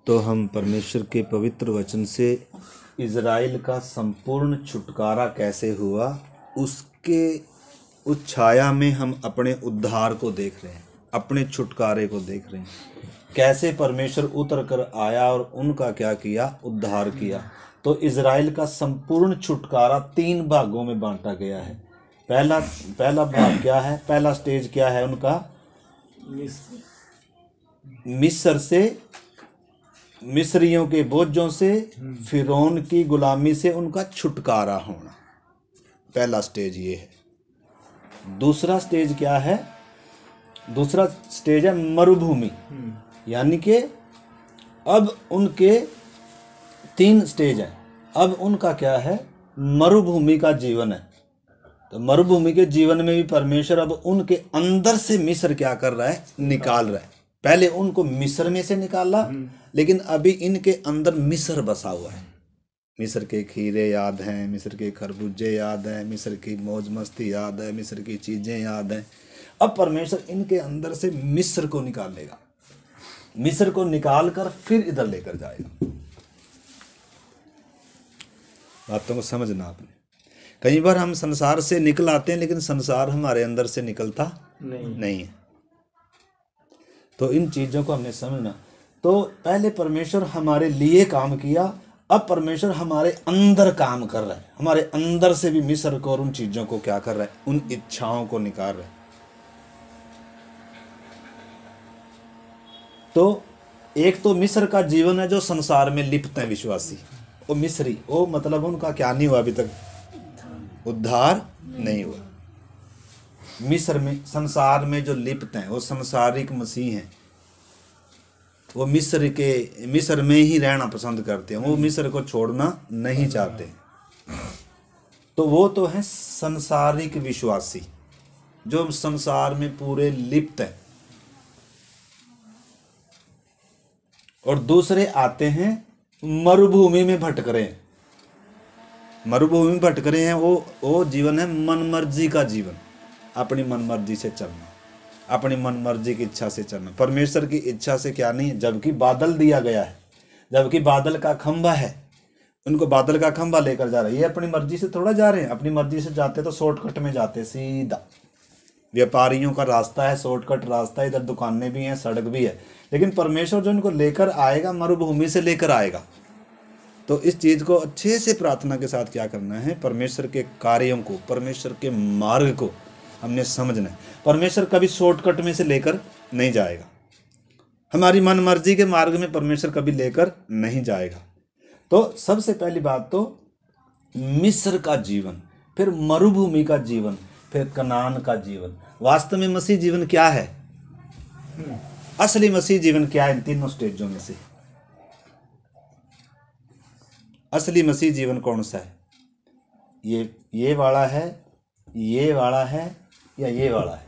तो हम परमेश्वर के पवित्र वचन से इज़राइल का संपूर्ण छुटकारा कैसे हुआ उसके उस छाया में हम अपने उद्धार को देख रहे हैं, अपने छुटकारे को देख रहे हैं, कैसे परमेश्वर उतर कर आया और उनका क्या किया, उद्धार किया। तो इज़राइल का संपूर्ण छुटकारा 3 भागों में बांटा गया है। पहला भाग क्या है, पहला स्टेज क्या है उनका, मिस्र से, मिस्रियों के बोझों से, फिरौन की गुलामी से उनका छुटकारा होना, पहला स्टेज ये है। दूसरा स्टेज क्या है, दूसरा स्टेज है मरुभूमि, यानी कि अब उनके 3 स्टेज हैं। अब उनका क्या है, मरुभूमि का जीवन है। तो मरुभूमि के जीवन में भी परमेश्वर अब उनके अंदर से मिस्र क्या कर रहा है, निकाल रहा है। पहले उनको मिस्र में से निकाला, लेकिन अभी इनके अंदर मिस्र बसा हुआ है। मिस्र के खीरे याद हैं, मिस्र के खरबूजे याद हैं, मिस्र की मौज मस्ती याद है, मिस्र की चीज़ें याद हैं। अब परमेश्वर इनके अंदर से मिस्र को निकालेगा, मिस्र को निकाल कर फिर इधर लेकर जाएगा। बातों को समझना आपने। कई बार हम संसार से निकल आते हैं, लेकिन संसार हमारे अंदर से निकलता नहीं है। तो इन चीज़ों को हमने समझना। तो पहले परमेश्वर हमारे लिए काम किया, अब परमेश्वर हमारे अंदर काम कर रहा है। हमारे अंदर से भी मिस्र को और उन चीज़ों को क्या कर रहा है, उन इच्छाओं को निकाल रहा है। तो एक तो मिस्र का जीवन है जो संसार में लिप्त है विश्वासी, वो मिस्री, वो मतलब उनका क्या नहीं हुआ, अभी तक उद्धार नहीं हुआ। मिस्र में, संसार में जो लिप्त हैं वो संसारिक मसीह हैं, वो मिस्र में ही रहना पसंद करते हैं, वो मिस्र को छोड़ना नहीं चाहते। तो वो तो है संसारिक विश्वासी जो संसार में पूरे लिप्त हैं। और दूसरे आते हैं मरुभूमि में भटक रहे हैं। मरुभूमि में भटक रहे हैं, वो जीवन है मनमर्जी का जीवन, अपनी मनमर्जी से चलना, अपनी मनमर्जी की इच्छा से चलना, परमेश्वर की इच्छा से क्या नहीं है। जबकि बादल दिया गया है, जबकि बादल का खंभा है, उनको बादल का खंभा लेकर जा रहा है। ये अपनी मर्जी से थोड़ा जा रहे हैं, अपनी मर्जी से जाते तो शॉर्टकट में जाते, सीधा। व्यापारियों का रास्ता है, शॉर्टकट रास्ता है, इधर दुकानें भी हैं, सड़क भी है। लेकिन परमेश्वर जो इनको लेकर आएगा, मरुभूमि से लेकर आएगा। तो इस चीज़ को अच्छे से प्रार्थना के साथ क्या करना है, परमेश्वर के कार्यों को, परमेश्वर के मार्ग को हमने समझना है। परमेश्वर कभी शॉर्टकट में से लेकर नहीं जाएगा, हमारी मन मर्जी के मार्ग में परमेश्वर कभी लेकर नहीं जाएगा। तो सबसे पहली बात तो मिस्र का जीवन, फिर मरुभूमि का जीवन, फिर कनान का जीवन। वास्तव में मसीह जीवन क्या है, असली मसीह जीवन क्या है, इन तीनों स्टेजों में से असली मसीह जीवन कौन सा है? ये वाला है, ये वाला है, या ये वाला है?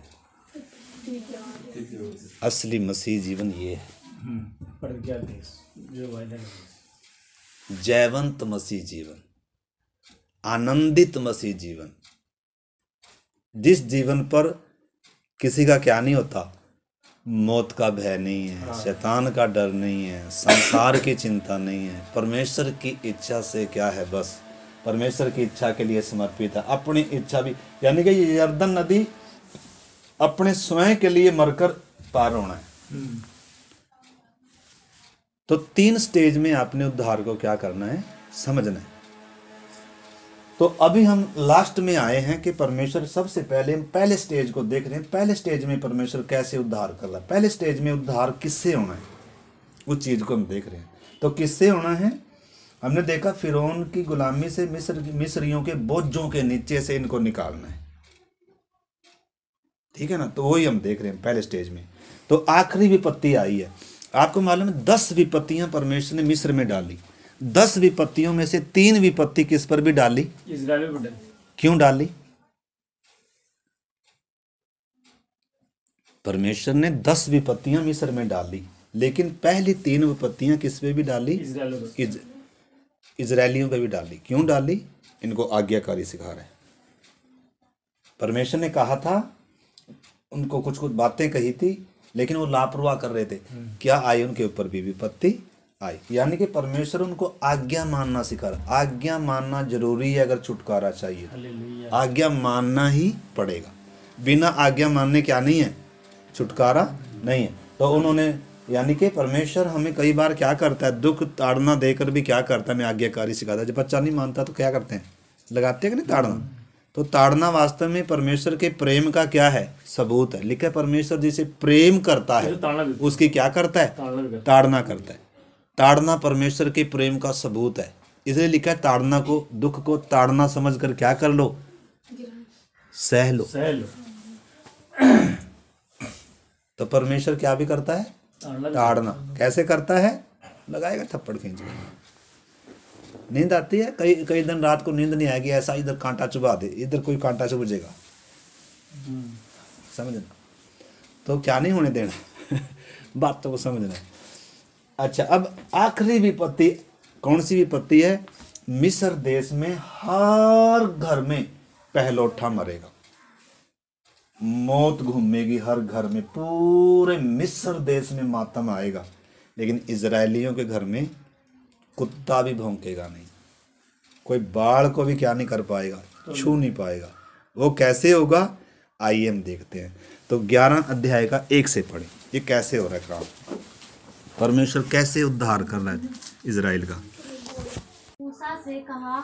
असली मसीह जीवन ये है, जयवंत मसीह जीवन, आनंदित मसीह जीवन, जिस जीवन पर किसी का क्या नहीं होता, मौत का भय नहीं है, शैतान का डर नहीं है, संसार की चिंता नहीं है, परमेश्वर की इच्छा से क्या है, बस परमेश्वर की इच्छा के लिए समर्पित है। अपनी इच्छा भी, यानी कि ये यरदन नदी अपने स्वयं के लिए मरकर पार होना है। तो 3 स्टेज में आपने उद्धार को क्या करना है, समझना है। तो अभी हम लास्ट में आए हैं कि परमेश्वर सबसे पहले स्टेज को देख रहे हैं। पहले स्टेज में परमेश्वर कैसे उद्धार कर रहा है, पहले स्टेज में उद्धार किससे होना है, उस चीज को हम देख रहे हैं। तो किससे होना है, हमने देखा फिरौन की गुलामी से, मिस्रियों के बोझों के नीचे से इनको निकालना है, ठीक है ना। तो वही हम देख रहे हैं पहले स्टेज में। तो आखिरी विपत्ति आई है, आपको मालूम है 10 विपत्तियां परमेश्वर ने मिस्र में डाली। 10 विपत्तियों में से 3 विपत्ति किस पर भी डाली, इज़राइल पर डाली। क्यों डाली? परमेश्वर ने 10 विपत्तियां मिस्र में डाली, लेकिन पहली 3 विपत्तियां किस पे भी डाली, इजरायलियों पे भी डाली। क्यों डाली? इनको आज्ञाकारी सिखा रहा है। परमेश्वर ने कहा था, उनको कुछ कुछ बातें कही थी, लेकिन वो लापरवाह कर रहे थे। क्या आई? उनके ऊपर भी विपत्ति आई, यानी कि परमेश्वर उनको आज्ञा मानना सिखा रहा। आज्ञा मानना जरूरी है, अगर छुटकारा चाहिए हालेलुया। आज्ञा मानना ही पड़ेगा। बिना आज्ञा मानने क्या नहीं है, छुटकारा नहीं है। तो उन्होंने, यानी कि परमेश्वर हमें कई बार क्या करता है, दुख ताड़ना देकर भी क्या करता है, मैं आज्ञाकारी सिखाता है। जब बच्चा नहीं मानता तो क्या करते हैं, लगाते हैं कि नहीं ताड़ना। तो ताड़ना वास्तव में परमेश्वर के प्रेम का क्या है, सबूत है। लिखा है परमेश्वर जिसे प्रेम करता है ताड़ना भी उसकी क्या करता है, ताड़ना भी करता ताड़ना करता है। ताड़ना परमेश्वर के प्रेम का सबूत है। इसलिए लिखा है ताड़ना को, दुख को ताड़ना समझकर क्या कर लो, सह लो। सह लो। तो परमेश्वर क्या भी करता है, ताड़ना भी ताड़ना। कैसे करता है, लगाएगा थप्पड़ खींच के। नींद आती है, कई कई दिन रात को नींद नहीं आएगी, ऐसा इधर कांटा चुभा दे, इधर कोई कांटा चुभेगा, समझना। तो क्या नहीं होने देना बातों को समझना। अच्छा, अब आखिरी विपत्ति कौन सी विपत्ति है, मिस्र देश में हर घर में पहलौठा मरेगा। मौत घूमेगी हर घर में, पूरे मिस्र देश में मातम आएगा। लेकिन इजरायलियों के घर में कुत्ता भी भौंकेगा नहीं, कोई बाढ़ को भी क्या नहीं कर पाएगा, छू नहीं पाएगा। वो कैसे होगा, आइए हम देखते हैं। तो 11 अध्याय का 1 से पढ़े, ये कैसे हो रहा है काम, परमेश्वर कैसे उद्धार कर रहा है इजराइल का। मूसा से कहा,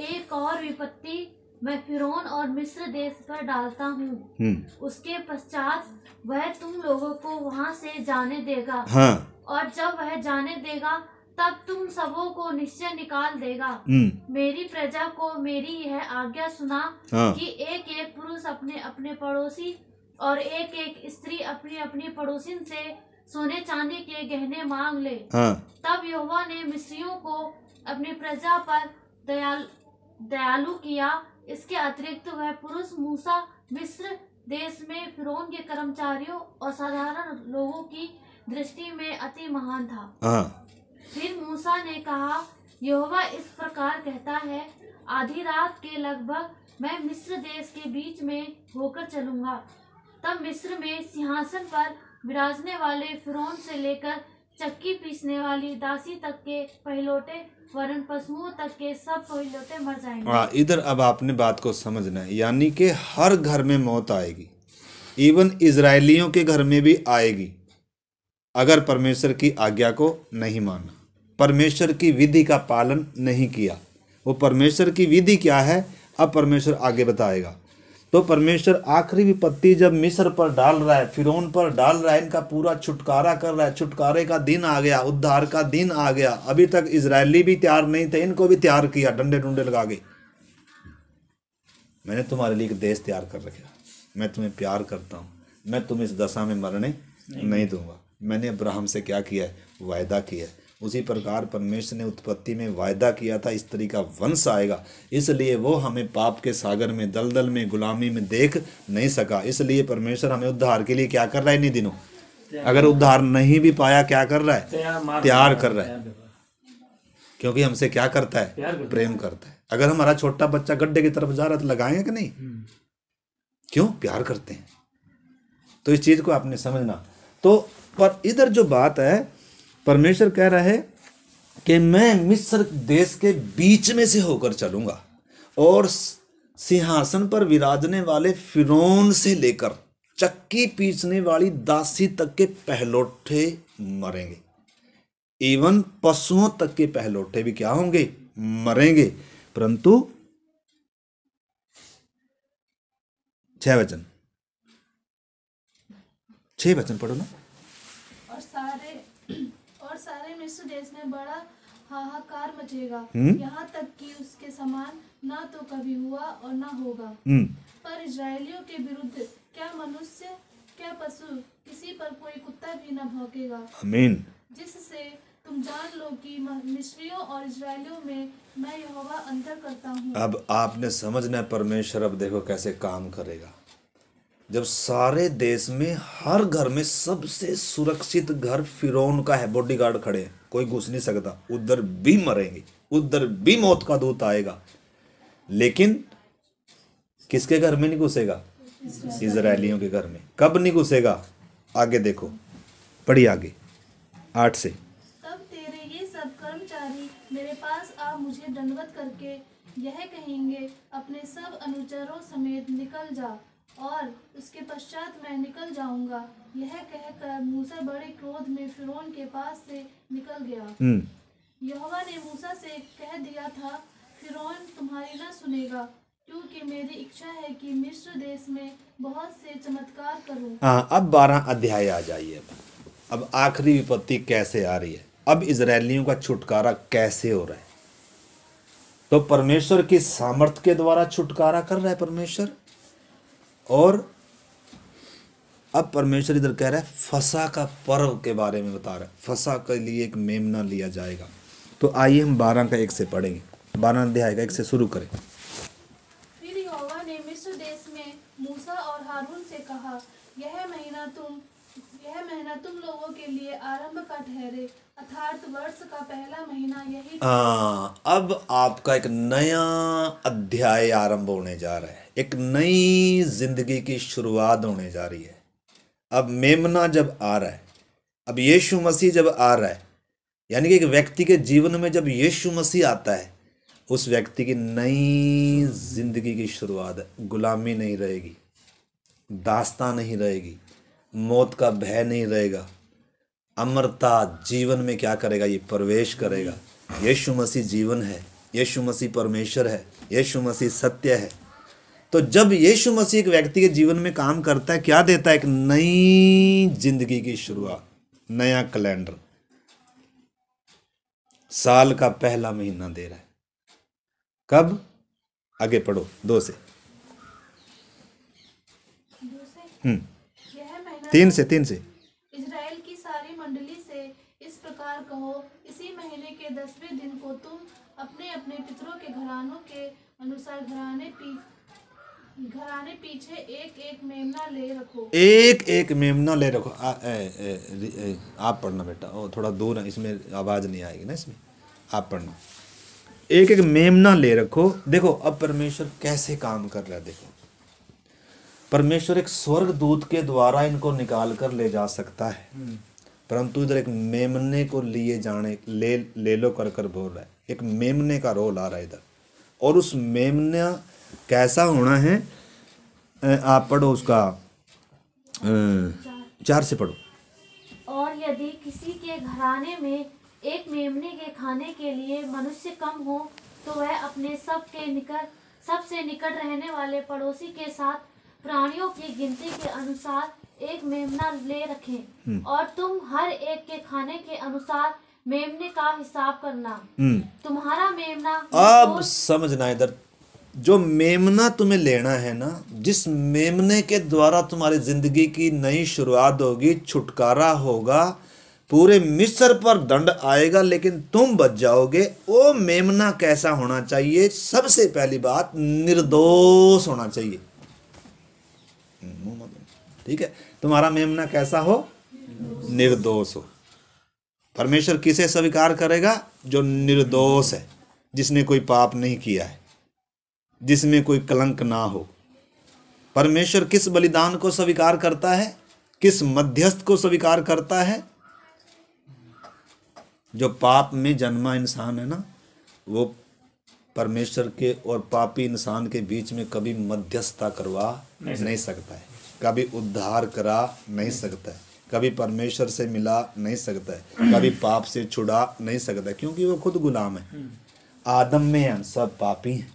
एक और विपत्ति मैं फिरौन और मिस्र देश पर डालता हूँ। उसके पश्चात वह तुम लोगों को वहाँ से जाने देगा। हाँ। और जब वह जाने देगा तब तुम सबों को निश्चय निकाल देगा। मेरी प्रजा को मेरी यह आज्ञा सुना कि एक एक पुरुष अपने अपने पड़ोसी और एक एक स्त्री अपनी अपनी पड़ोसिन से सोने चांदी के गहने मांग ले। तब यहोवा ने मिस्रियों को अपनी प्रजा पर दयालु किया। इसके अतिरिक्त वह पुरुष मूसा मिस्र देश में फिरौन के कर्मचारियों और साधारण लोगों की दृष्टि में अति महान था। फिर मूसा ने कहा, यहोवा इस प्रकार कहता है, आधी रात के लगभग मैं मिस्र देश के बीच में होकर चलूंगा। तब मिस्र में सिंहासन पर विराजने वाले फिरौन से लेकर चक्की पीसने वाली दासी तक के पहलौठे वरन पशुओं तक के सब पहलौठे मर जाएंगे। इधर अब आपने बात को समझना है, यानी कि हर घर में मौत आएगी, इवन इजरायलियों के घर में भी आएगी, अगर परमेश्वर की आज्ञा को नहीं माना, परमेश्वर की विधि का पालन नहीं किया। वो परमेश्वर की विधि क्या है, अब परमेश्वर आगे बताएगा। तो परमेश्वर आखिरी विपत्ति जब मिस्र पर डाल रहा है, फिरौन पर डाल रहा है, इनका पूरा छुटकारा कर रहा है। छुटकारे का दिन आ गया, उद्धार का दिन आ गया। अभी तक इजरायली भी तैयार नहीं थे, इनको भी तैयार किया, डंडे डुंडे लगा के। मैंने तुम्हारे लिए एक देश तैयार कर रखा, मैं तुम्हें प्यार करता हूँ, मैं तुम्हें इस दशा में मरने नहीं दूंगा। मैंने अब्राहम से क्या किया है, वायदा किया है। उसी प्रकार परमेश्वर ने उत्पत्ति में वायदा किया था, स्त्री का वंश आएगा। इसलिए वो हमें पाप के सागर में, दलदल में, गुलामी में देख नहीं सका। इसलिए परमेश्वर हमें उद्धार के लिए क्या कर रहा है इन्हीं दिनों। अगर उद्धार नहीं भी पाया, क्या कर रहा है, तैयार कर रहा है। क्योंकि हमसे क्या करता है, प्रेम करता है। अगर हमारा छोटा बच्चा गड्ढे की तरफ जा रहा है तो लगाएंगे कि नहीं, क्यों, प्यार करते हैं। तो इस चीज को आपने समझना। तो पर इधर जो बात है, परमेश्वर कह रहा है कि मैं मिस्र देश के बीच में से होकर चलूंगा और सिंहासन पर विराजने वाले फिरौन से लेकर चक्की पीसने वाली दासी तक के पहलौठे मरेंगे। इवन पशुओं तक के पहलौठे भी क्या होंगे, मरेंगे। परंतु 6 वचन, 6 वचन पढ़ो ना। और सारे मिस्र देश में बड़ा हाहाकार मचेगा, यहाँ तक कि उसके समान ना तो कभी हुआ और ना होगा। पर इजरायलियों के विरुद्ध क्या मनुष्य, क्या पशु, किसी पर कोई कुत्ता भी न भौंकेगा। आमीन। जिससे तुम जान लो कि मिस्रियों और इजरायलियों में मैं यहोवा अंतर करता हूँ। अब आपने समझना है परमेश्वर अब देखो कैसे काम करेगा। जब सारे देश में हर घर में सबसे सुरक्षित घर फिरौन का है, बॉडीगार्ड खड़े हैं, कोई घुस नहीं सकता, उधर भी मरेंगे, उधर भी मौत का दूत आएगा। लेकिन किसके घर में नहीं घुसेगा, इजरायलियों के घर में। कब नहीं घुसेगा, आगे देखो, पढ़िए आगे 8 से। तब तेरे कर्मचारी मेरे पास आ मुझे दंडवत करके यह कहेंगे, अपने सब अनुचरों समेत निकल जा, और उसके पश्चात मैं निकल जाऊंगा। यह कहकर मूसा बड़े क्रोध में फिरौन के पास से निकल गया। यहोवा ने मूसा से कह दिया था, फिरौन तुम्हारी न सुनेगा, क्योंकि मेरी इच्छा है कि मिस्र देश में बहुत से चमत्कार करूं। हाँ, अब 12 अध्याय आ जाइए। अब आखिरी विपत्ति कैसे आ रही है, अब इजरायलियों का छुटकारा कैसे हो रहा है। तो परमेश्वर की सामर्थ के द्वारा छुटकारा कर रहा है परमेश्वर, और अब परमेश्वर इधर कह रहा है फसह का पर्व के बारे में बता रहा है। फसह के लिए एक मेमना लिया जाएगा। तो आइए हम 12 का 1 से पढ़ेंगे। 12 अध्याय का 1 से शुरू करें। फिर यहोवा ने मिस्र देश में मूसा और हारून से कहा, यह महीना तुम लोगों के लिए आरंभ का ठहरे, अर्थात वर्ष का पहला महीना यही। अब आपका एक नया अध्याय आरंभ होने जा रहा है, एक नई जिंदगी की शुरुआत होने जा रही है। अब मेमना जब आ रहा है, अब यीशु मसीह जब आ रहा है, यानी कि एक व्यक्ति के जीवन में जब यीशु मसीह आता है, उस व्यक्ति की नई जिंदगी की शुरुआत है। गुलामी नहीं रहेगी, दास्तां नहीं रहेगी, मौत का भय नहीं रहेगा, अमरता जीवन में क्या करेगा, ये प्रवेश करेगा। यीशु मसीह जीवन है, यीशु मसीह परमेश्वर है, यीशु मसीह सत्य है। तो जब यीशु मसीह एक व्यक्ति के जीवन में काम करता है, क्या देता है, एक नई जिंदगी की शुरुआत, नया कैलेंडर, साल का पहला महीना दे रहा है। कब, आगे पढ़ो 2 से। 3 से इजराइल की सारी मंडली से इस प्रकार कहो, इसी महीने के 10वें दिन को तुम अपने अपने पितरों के घरानों के अनुसार घराने पीछे एक एक मेमना ले रखो। एक एक मेमना ले रखो। आप पढ़ना बेटा, वो थोड़ा दूर है, इसमें आवाज नहीं आएगी ना, इसमें आप पढ़ना। एक एक मेमना ले रखो। देखो अब परमेश्वर कैसे काम कर रहा है। देखो परमेश्वर एक स्वर्ग दूत के द्वारा इनको निकाल कर ले जा सकता है, परंतु इधर एक मेमने को लिए जाने ले लो कर बोल रहा है। एक मेमने का रोल आ रहा है इधर, और उस मेमना कैसा होना है, आप पढ़ो उसका 4 से पढ़ो। और यदि किसी के घराने में एक मेमने के खाने के लिए मनुष्य कम हो, तो वह अपने सबसे निकट रहने वाले पड़ोसी के साथ प्राणियों की गिनती के अनुसार एक मेमना ले रखें, और तुम हर एक के खाने के अनुसार मेमने का हिसाब करना। तुम्हारा मेमना, अब समझना इधर, जो मेमना तुम्हें लेना है ना, जिस मेमने के द्वारा तुम्हारी जिंदगी की नई शुरुआत होगी, छुटकारा होगा, पूरे मिस्र पर दंड आएगा लेकिन तुम बच जाओगे। वो मेमना कैसा होना चाहिए? सबसे पहली बात, निर्दोष होना चाहिए। ठीक है, तुम्हारा मेमना कैसा हो? निर्दोष हो। परमेश्वर किसे स्वीकार करेगा? जो निर्दोष है, जिसने कोई पाप नहीं किया है, जिसमें कोई कलंक ना हो। परमेश्वर किस बलिदान को स्वीकार करता है? किस मध्यस्थ को स्वीकार करता है? जो पाप में जन्मा इंसान है ना, वो परमेश्वर के और पापी इंसान के बीच में कभी मध्यस्थता करवा नहीं सकता है, कभी उद्धार करा नहीं सकता है, कभी परमेश्वर से मिला नहीं सकता है, कभी पाप से छुड़ा नहीं सकता है, क्योंकि वो खुद गुलाम है। आदम में हम सब पापी हैं।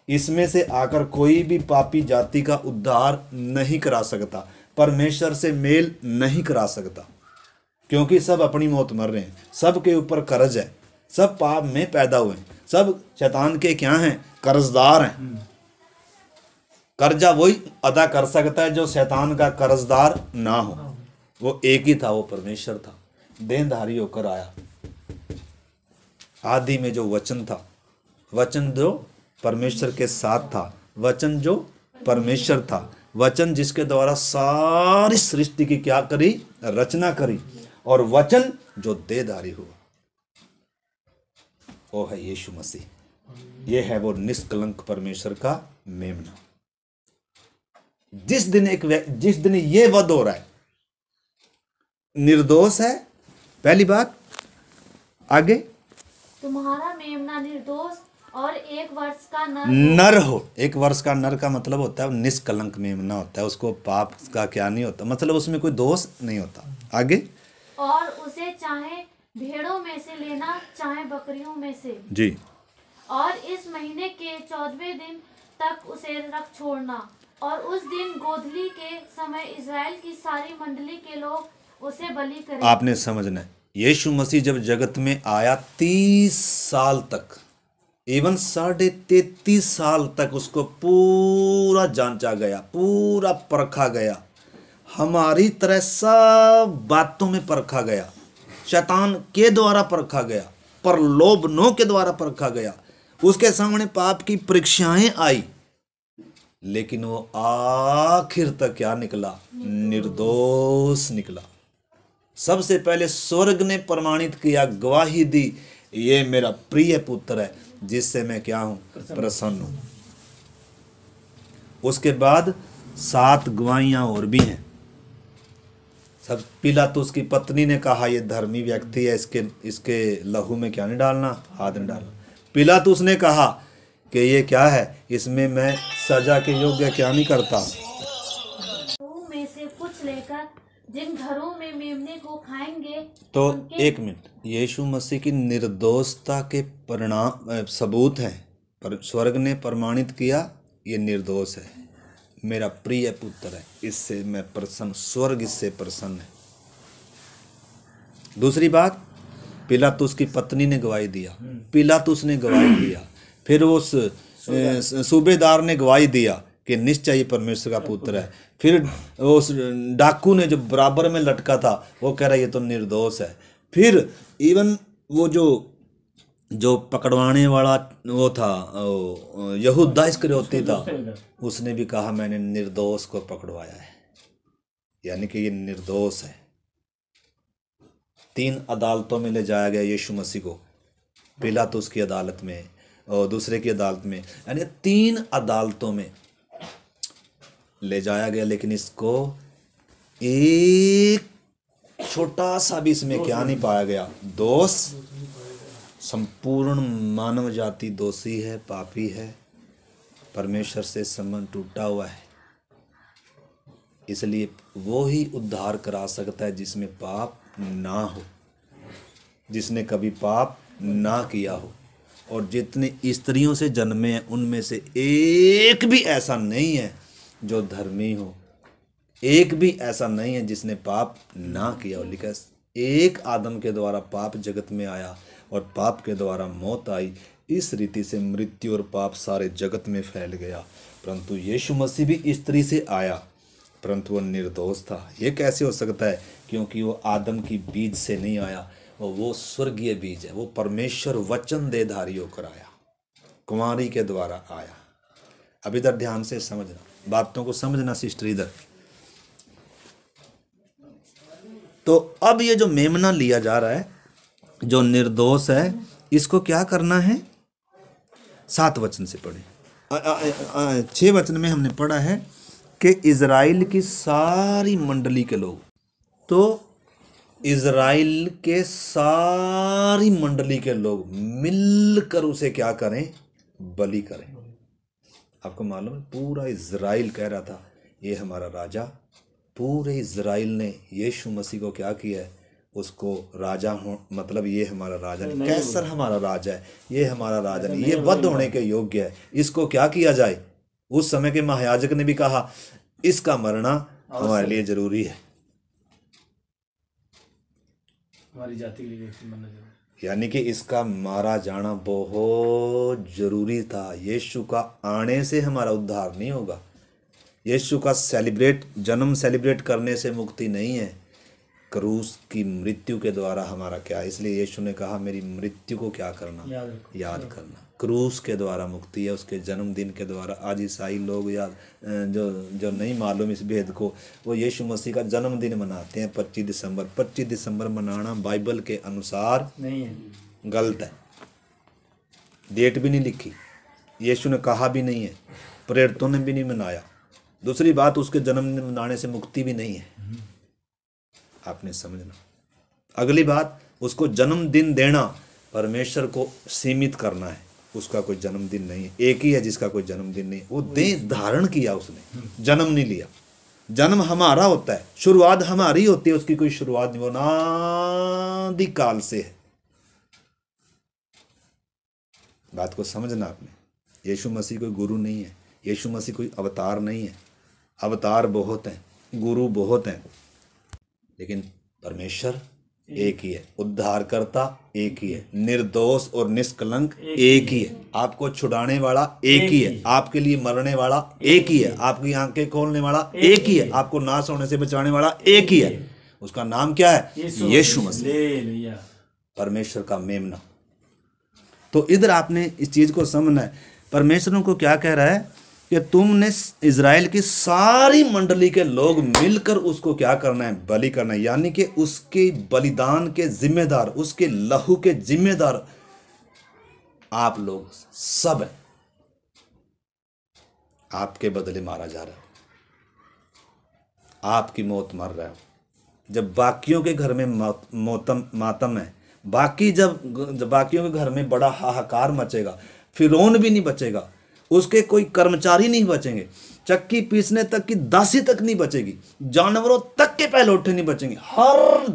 इसमें से आकर कोई भी पापी जाति का उद्धार नहीं करा सकता, परमेश्वर से मेल नहीं करा सकता, क्योंकि सब अपनी मौत मर रहे हैं, सब के ऊपर कर्ज है, सब पाप में पैदा हुए हैं, सब शैतान के क्या हैं? कर्जदार हैं। कर्जा वही अदा कर सकता है जो शैतान का कर्जदार ना हो। वो एक ही था, वो परमेश्वर था, देहधारी होकर आया। आदि में जो वचन था, वचन जो परमेश्वर के साथ था, वचन जो परमेश्वर था, वचन जिसके द्वारा सारी सृष्टि की क्या करी? रचना करी, और वचन जो देहधारी हुआ, वो है यीशु मसीह। ये है वो निष्कलंक परमेश्वर का मेमना। जिस दिन ये वध हो रहा है, निर्दोष है, पहली बात। आगे तुम्हारा मेमना निर्दोष और 1 वर्ष का नर हो। 1 वर्ष का नर का मतलब होता है निष्कलंक मेमना होता है, उसको पाप का क्या नहीं होता, मतलब उसमें कोई दोष नहीं होता। आगे, और उसे चाहे भेड़ों में से लेना चाहे बकरियों में से जी, और इस महीने के 14वें दिन तक उसे रख छोड़ना, और उस दिन गोधली के समय इज़राइल की सारी मंडली के लोग उसे बलि करें। आपने समझना है, यीशु मसीह जब जगत में आया 30 साल तक, इवन 33.5 साल तक उसको पूरा जांचा गया, पूरा परखा गया, हमारी तरह सब बातों में परखा गया, शैतान के द्वारा परखा गया, प्रलोभनों के द्वारा परखा गया, उसके सामने पाप की परीक्षाएं आई, लेकिन वो आखिर तक क्या निकला? निर्दोष निकला। सबसे पहले स्वर्ग ने प्रमाणित किया, गवाही दी, ये मेरा प्रिय पुत्र है जिससे मैं क्या हूं? प्रसन्न हूं। उसके बाद 7 गवाहियां और भी हैं। सब पिलातुस की पत्नी ने कहा ये धर्मी व्यक्ति है, इसके लहू में क्या नहीं डालना? हाथ नहीं डालना। पिलातुस ने कहा कि ये क्या है, इसमें मैं सजा के योग्य क्या नहीं करता। में से कुछ लेकर जिन घरों में मेमने को खाएंगे तो एक मिनट, यीशु मसीह की निर्दोषता के परिणाम सबूत हैं, पर स्वर्ग ने प्रमाणित किया ये निर्दोष है, मेरा प्रिय पुत्र है, इससे मैं प्रसन्न, स्वर्ग इससे प्रसन्न है। दूसरी बात, पिलातुस की पत्नी ने गवाही दिया, पिलातुस ने गवाही दिया, फिर उस सूबेदार ने गवाही दिया कि निश्चय ये परमेश्वर का पुत्र है, फिर उस डाकू ने जो बराबर में लटका था वो कह रहा है ये तो निर्दोष है, फिर इवन वो जो पकड़वाने वाला वो था यहूदा इस्करियोती था, उसने भी कहा मैंने निर्दोष को पकड़वाया है, यानी कि ये निर्दोष है। 3 अदालतों में ले जाया गया यीशु मसीह को, पिलातुस की अदालत में और दूसरे की अदालत में, यानी 3 अदालतों में ले जाया गया, लेकिन इसको एक छोटा सा भी इसमें क्या नहीं पाया गया? दोष। संपूर्ण मानव जाति दोषी है, पापी है, परमेश्वर से संबंध टूटा हुआ है, इसलिए वो ही उद्धार करा सकता है जिसमें पाप ना हो, जिसने कभी पाप ना किया हो। और जितने स्त्रियों से जन्मे हैं उनमें से एक भी ऐसा नहीं है जो धर्मी हो, एक भी ऐसा नहीं है जिसने पाप ना किया हो। लिखा एक आदम के द्वारा पाप जगत में आया और पाप के द्वारा मौत आई, इस रीति से मृत्यु और पाप सारे जगत में फैल गया। परंतु यीशु मसीह भी स्त्री से आया, परंतु वो निर्दोष था। ये कैसे हो सकता है? क्योंकि वो आदम की बीज से नहीं आया, वो स्वर्गीय बीज है, वो परमेश्वर वचन देधारी होकर आया, कुंवारी के द्वारा आया। अब इधर ध्यान से समझना, बातों को समझना सिस्टर इधर। तो अब ये जो मेमना लिया जा रहा है जो निर्दोष है, इसको क्या करना है? 7 वचन से पढ़े। 6 वचन में हमने पढ़ा है कि इज़राइल की सारी मंडली के लोग, तो इज़राइल के सारी मंडली के लोग मिलकर उसे क्या करें? बलि करें। आपको मालूम है पूरा इज़राइल कह रहा था ये हमारा राजा। पूरे इज़राइल ने यीशु मसीह को क्या किया है? उसको राजा हो, मतलब ये हमारा राजा नहीं, कैसर हमारा राजा है, ये हमारा राजा नहीं, ये वध होने के योग्य है, इसको क्या किया जाए? उस समय के महायाजक ने भी कहा इसका मरना हमारे लिए जरूरी है, हमारी जाति के लिए मरना जरूरी, यानी कि इसका मारा जाना बहुत जरूरी था। यीशु का आने से हमारा उद्धार नहीं होगा, यीशु का जन्म सेलिब्रेट करने से मुक्ति नहीं है, क्रूस की मृत्यु के द्वारा हमारा क्या। इसलिए यीशु ने कहा मेरी मृत्यु को क्या करना? याद करना। क्रूस के द्वारा मुक्ति है, उसके जन्मदिन के द्वारा। आज ईसाई लोग या जो नहीं मालूम इस भेद को, वो यीशु मसीह का जन्मदिन मनाते हैं 25 दिसंबर। 25 दिसंबर मनाना बाइबल के अनुसार नहीं है, गलत है। डेट भी नहीं लिखी, यीशु ने कहा भी नहीं है, प्रेरितों ने भी नहीं मनाया। दूसरी बात, उसके जन्मदिन मनाने से मुक्ति भी नहीं है, आपने समझना। अगली बात, उसको जन्मदिन देना परमेश्वर को सीमित करना है, उसका कोई जन्मदिन नहीं है। एक ही है जिसका कोई जन्मदिन नहीं है, वो देह धारण किया उसने, जन्म नहीं लिया। जन्म हमारा होता है, शुरुआत हमारी होती है, उसकी कोई शुरुआत नहीं, वो अनादि काल से है। बात को समझना आपने। यीशु मसीह कोई गुरु नहीं है, यीशु मसीह कोई अवतार नहीं है। अवतार बहुत हैं, गुरु बहुत हैं, लेकिन परमेश्वर एक ही है, उद्धारकर्ता एक ही है, निर्दोष और निष्कलंक एक ही है, आपको छुड़ाने वाला एक ही है, आपके लिए मरने वाला एक ही है, आपकी आंखें खोलने वाला एक ही है, आपको नाश होने से बचाने वाला एक ही है। उसका नाम क्या है? यीशु मसीह, परमेश्वर का मेमना। तो इधर आपने इस चीज को समझना है। परमेश्वर को क्या कह रहा है कि तुमने इजराइल की सारी मंडली के लोग मिलकर उसको क्या करना है? बलि करना है। यानी कि उसके बलिदान के जिम्मेदार, उसके लहू के जिम्मेदार आप लोग सब हैं। आपके बदले मारा जा रहा है, आपकी मौत मर रहा है। जब बाकियों के घर में मातम है, जब बाकियों के घर में बड़ा हाहाकार मचेगा, फिरौन भी नहीं बचेगा, उसके कोई कर्मचारी नहीं बचेंगे, चक्की पीसने तक की दासी तक नहीं बचेगी, जानवरों तक के पहलौठे नहीं बचेंगे। हर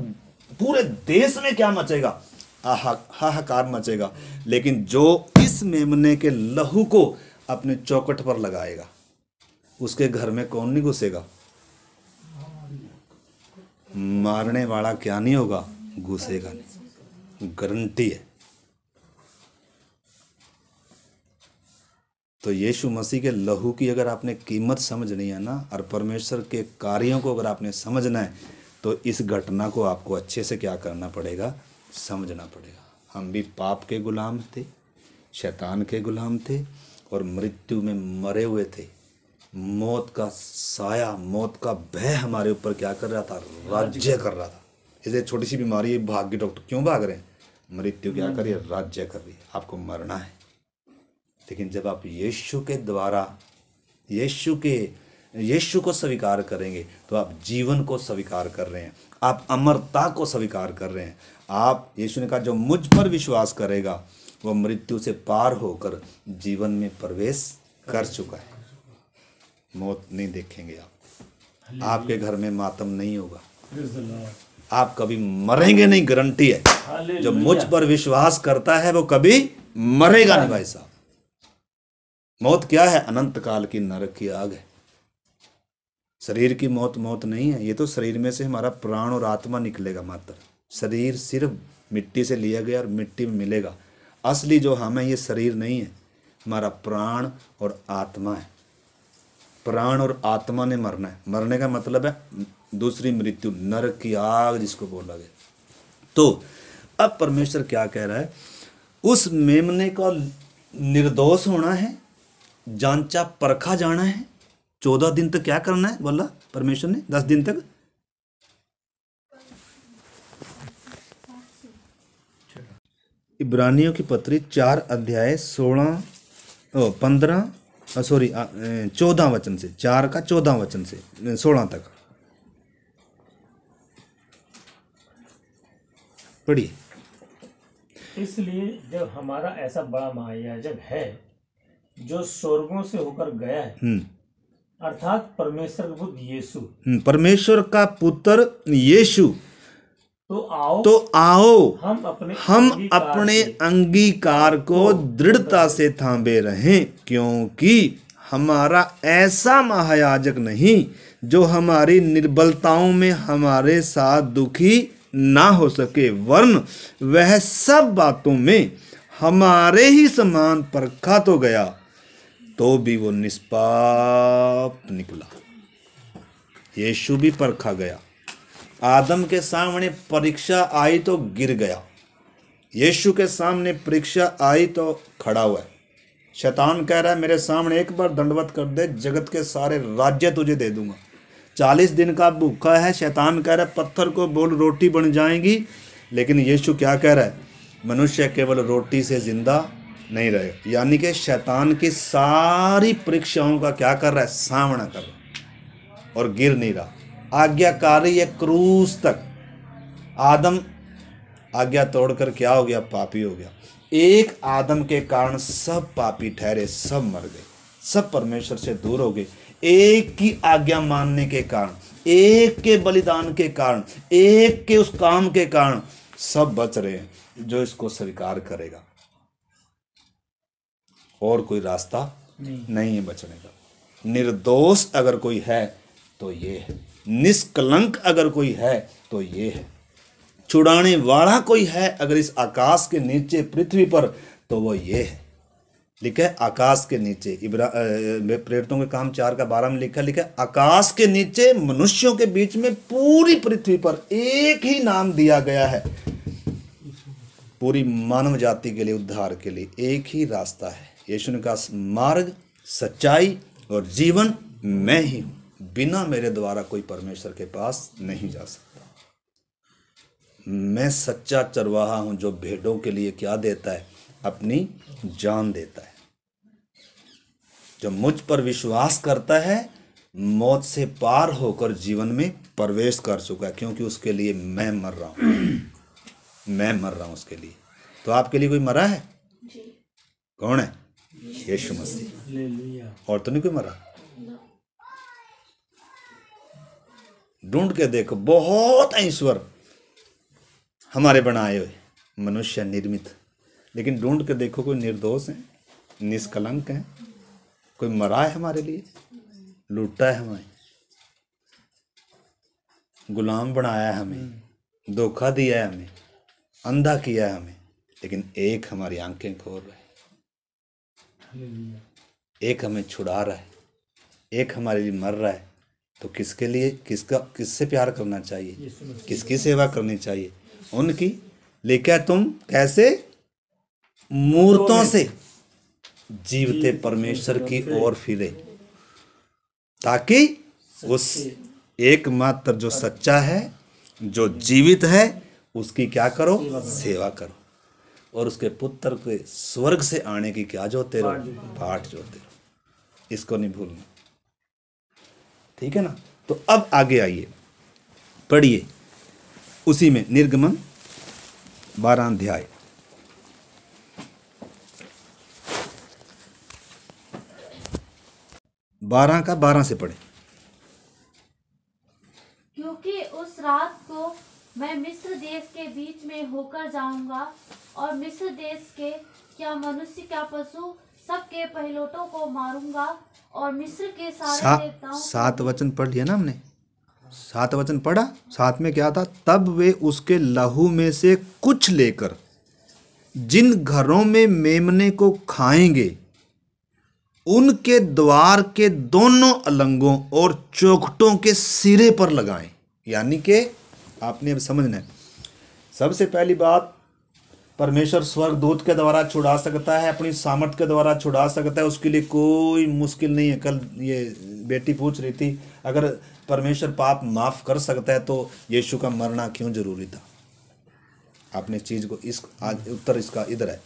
पूरे देश में क्या मचेगा? हाहाकार मचेगा। लेकिन जो इस मेमने के लहू को अपने चौखट पर लगाएगा, उसके घर में कौन नहीं घुसेगा? मारने वाला क्या नहीं होगा? घुसेगा नहीं, गारंटी है। तो यीशु मसीह के लहू की अगर आपने कीमत समझनी है ना, और परमेश्वर के कार्यों को अगर आपने समझना है, तो इस घटना को आपको अच्छे से क्या करना पड़ेगा? समझना पड़ेगा। हम भी पाप के गुलाम थे, शैतान के गुलाम थे, और मृत्यु में मरे हुए थे। मौत का साया, मौत का भय हमारे ऊपर क्या कर रहा था? राज्य कर रहा था। इसे छोटी सी बीमारी है, भाग के डॉक्टर क्यों भाग रहे हैं? मृत्यु क्या कर रही है? राज्य कर रही है। आपको मरना है। लेकिन जब आप यीशु के द्वारा यीशु को स्वीकार करेंगे, तो आप जीवन को स्वीकार कर रहे हैं, आप अमरता को स्वीकार कर रहे हैं। आप, यीशु ने कहा, जो मुझ पर विश्वास करेगा वो मृत्यु से पार होकर जीवन में प्रवेश कर चुका है। मौत नहीं देखेंगे आप, आपके घर में मातम नहीं होगा, आप कभी मरेंगे नहीं, गारंटी है। जो मुझ पर विश्वास करता है वो कभी मरेगा नहीं। भाई साहब, मौत क्या है? अनंत काल की नरक की आग है। शरीर की मौत मौत नहीं है, ये तो शरीर में से हमारा प्राण और आत्मा निकलेगा मात्र। शरीर सिर्फ मिट्टी से लिया गया और मिट्टी में मिलेगा। असली जो हम है ये शरीर नहीं है, हमारा प्राण और आत्मा है। प्राण और आत्मा ने मरना है। मरने का मतलब है दूसरी मृत्यु, नरक की आग जिसको बोला गया। तो अब परमेश्वर क्या कह रहा है? उस मेमने का निर्दोष होना है, जांचा परखा जाना है। 14 दिन तक क्या करना है बोला परमेश्वर ने? 10 दिन तक। इब्रानियों की पत्री 4 अध्याय 14 वचन से, 4 का 14 वचन से 16 तक पढ़िए। इसलिए जब हमारा ऐसा बड़ा महायाजक है जो स्वर्गों से होकर गया है, अर्थात परमेश्वर का पुत्र यीशु, परमेश्वर का पुत्र यीशु, तो आओ हम अपने अंगीकार को दृढ़ता से थामे रहें, क्योंकि हमारा ऐसा महायाजक नहीं जो हमारी निर्बलताओं में हमारे साथ दुखी ना हो सके, वरन वह सब बातों में हमारे ही समान परखा तो गया, तो भी वो निष्पाप निकला। यीशु भी परखा गया। आदम के सामने परीक्षा आई तो गिर गया, यीशु के सामने परीक्षा आई तो खड़ा हुआ है। शैतान कह रहा है मेरे सामने एक बार दंडवत कर दे, जगत के सारे राज्य तुझे दे दूंगा। 40 दिन का भूखा है। शैतान कह रहा है पत्थर को बोल रोटी बन जाएंगी। लेकिन यीशु क्या कह रहा है? मनुष्य केवल रोटी से जिंदा नहीं रहेगा। यानी कि शैतान की सारी परीक्षाओं का क्या कर रहा है? सामना कर रहा है और गिर नहीं रहा। आज्ञाकारी है क्रूस तक। आज्ञा तोड़कर क्या हो गया? पापी हो गया। एक आदम के कारण सब पापी ठहरे, सब मर गए, सब परमेश्वर से दूर हो गए। एक की आज्ञा मानने के कारण, एक के बलिदान के कारण, एक के उस काम के कारण सब बच रहे हैं, जो इसको स्वीकार करेगा। और कोई रास्ता नहीं है बचने का। निर्दोष अगर कोई है तो ये है, निष्कलंक अगर कोई है तो ये है, छुड़ाने वाला कोई है अगर इस आकाश के नीचे पृथ्वी पर तो वो ये है। लिखा है आकाश के नीचे, प्रेरितों के काम 4:12 में लिखा है आकाश के नीचे मनुष्यों के बीच में पूरी पृथ्वी पर एक ही नाम दिया गया है, पूरी मानव जाति के लिए उद्धार के लिए एक ही रास्ता है। यीशु ने कहा मार्ग, सच्चाई और जीवन मैं ही हूं, बिना मेरे द्वारा कोई परमेश्वर के पास नहीं जा सकता। मैं सच्चा चरवाहा हूं जो भेड़ों के लिए क्या देता है? अपनी जान देता है। जो मुझ पर विश्वास करता है मौत से पार होकर जीवन में प्रवेश कर चुका है, क्योंकि उसके लिए मैं मर रहा हूं। मैं मर रहा हूं उसके लिए। तो आपके लिए कोई मरा है? कौन है? यीशु मसीह। और तो नहीं कोई मरा। ढूंढ के देखो, बहुत ईश्वर हमारे बनाए हुए, मनुष्य निर्मित, लेकिन ढूंढ के देखो कोई निर्दोष है, निष्कलंक है, कोई मरा है हमारे लिए, लूटा है हमें, गुलाम बनाया है हमें, धोखा दिया है हमें, अंधा किया है हमें, लेकिन एक हमारी आंखें खोल रहा है, एक हमें छुड़ा रहा है, एक हमारे लिए मर रहा है। तो किसके लिए, किससे प्यार करना चाहिए? किसकी सेवा करनी चाहिए? उनकी। लेकिन तुम कैसे? मूर्तों से जीवते परमेश्वर की ओर फिरे, ताकि उस एकमात्र जो सच्चा है, जो जीवित है, उसकी क्या करो? सेवा करो। और उसके पुत्र के स्वर्ग से आने की क्या जोते रहो? बाट जोते रहो। इसको नहीं भूलना, ठीक है ना? तो अब आगे आइए, पढ़िए उसी में निर्गमन 12 अध्याय 12 से पढ़े। क्योंकि उस रात को मैं मिस्र देश के बीच में होकर जाऊंगा, और मिस्र देश के क्या मनुष्य क्या पशु सबके पहिलौठों को मारूंगा, और मिस्र के सारे देवताओं। 7 वचन पढ़ लिया ना हमने, 7 वचन पढ़ा। 7 में क्या था? तब वे उसके लहू में से कुछ लेकर जिन घरों में मेमने को खाएंगे, उनके द्वार के दोनों अलंगों और चौखटों के सिरे पर लगाएं। यानी कि आपने अब समझना है, सबसे पहली बात, परमेश्वर स्वर्गदूत के द्वारा छुड़ा सकता है, अपनी सामर्थ्य के द्वारा छुड़ा सकता है, उसके लिए कोई मुश्किल नहीं है। कल ये बेटी पूछ रही थी, अगर परमेश्वर पाप माफ कर सकता है तो यीशु का मरना क्यों जरूरी था? आपने चीज को आज उत्तर इसका इधर है।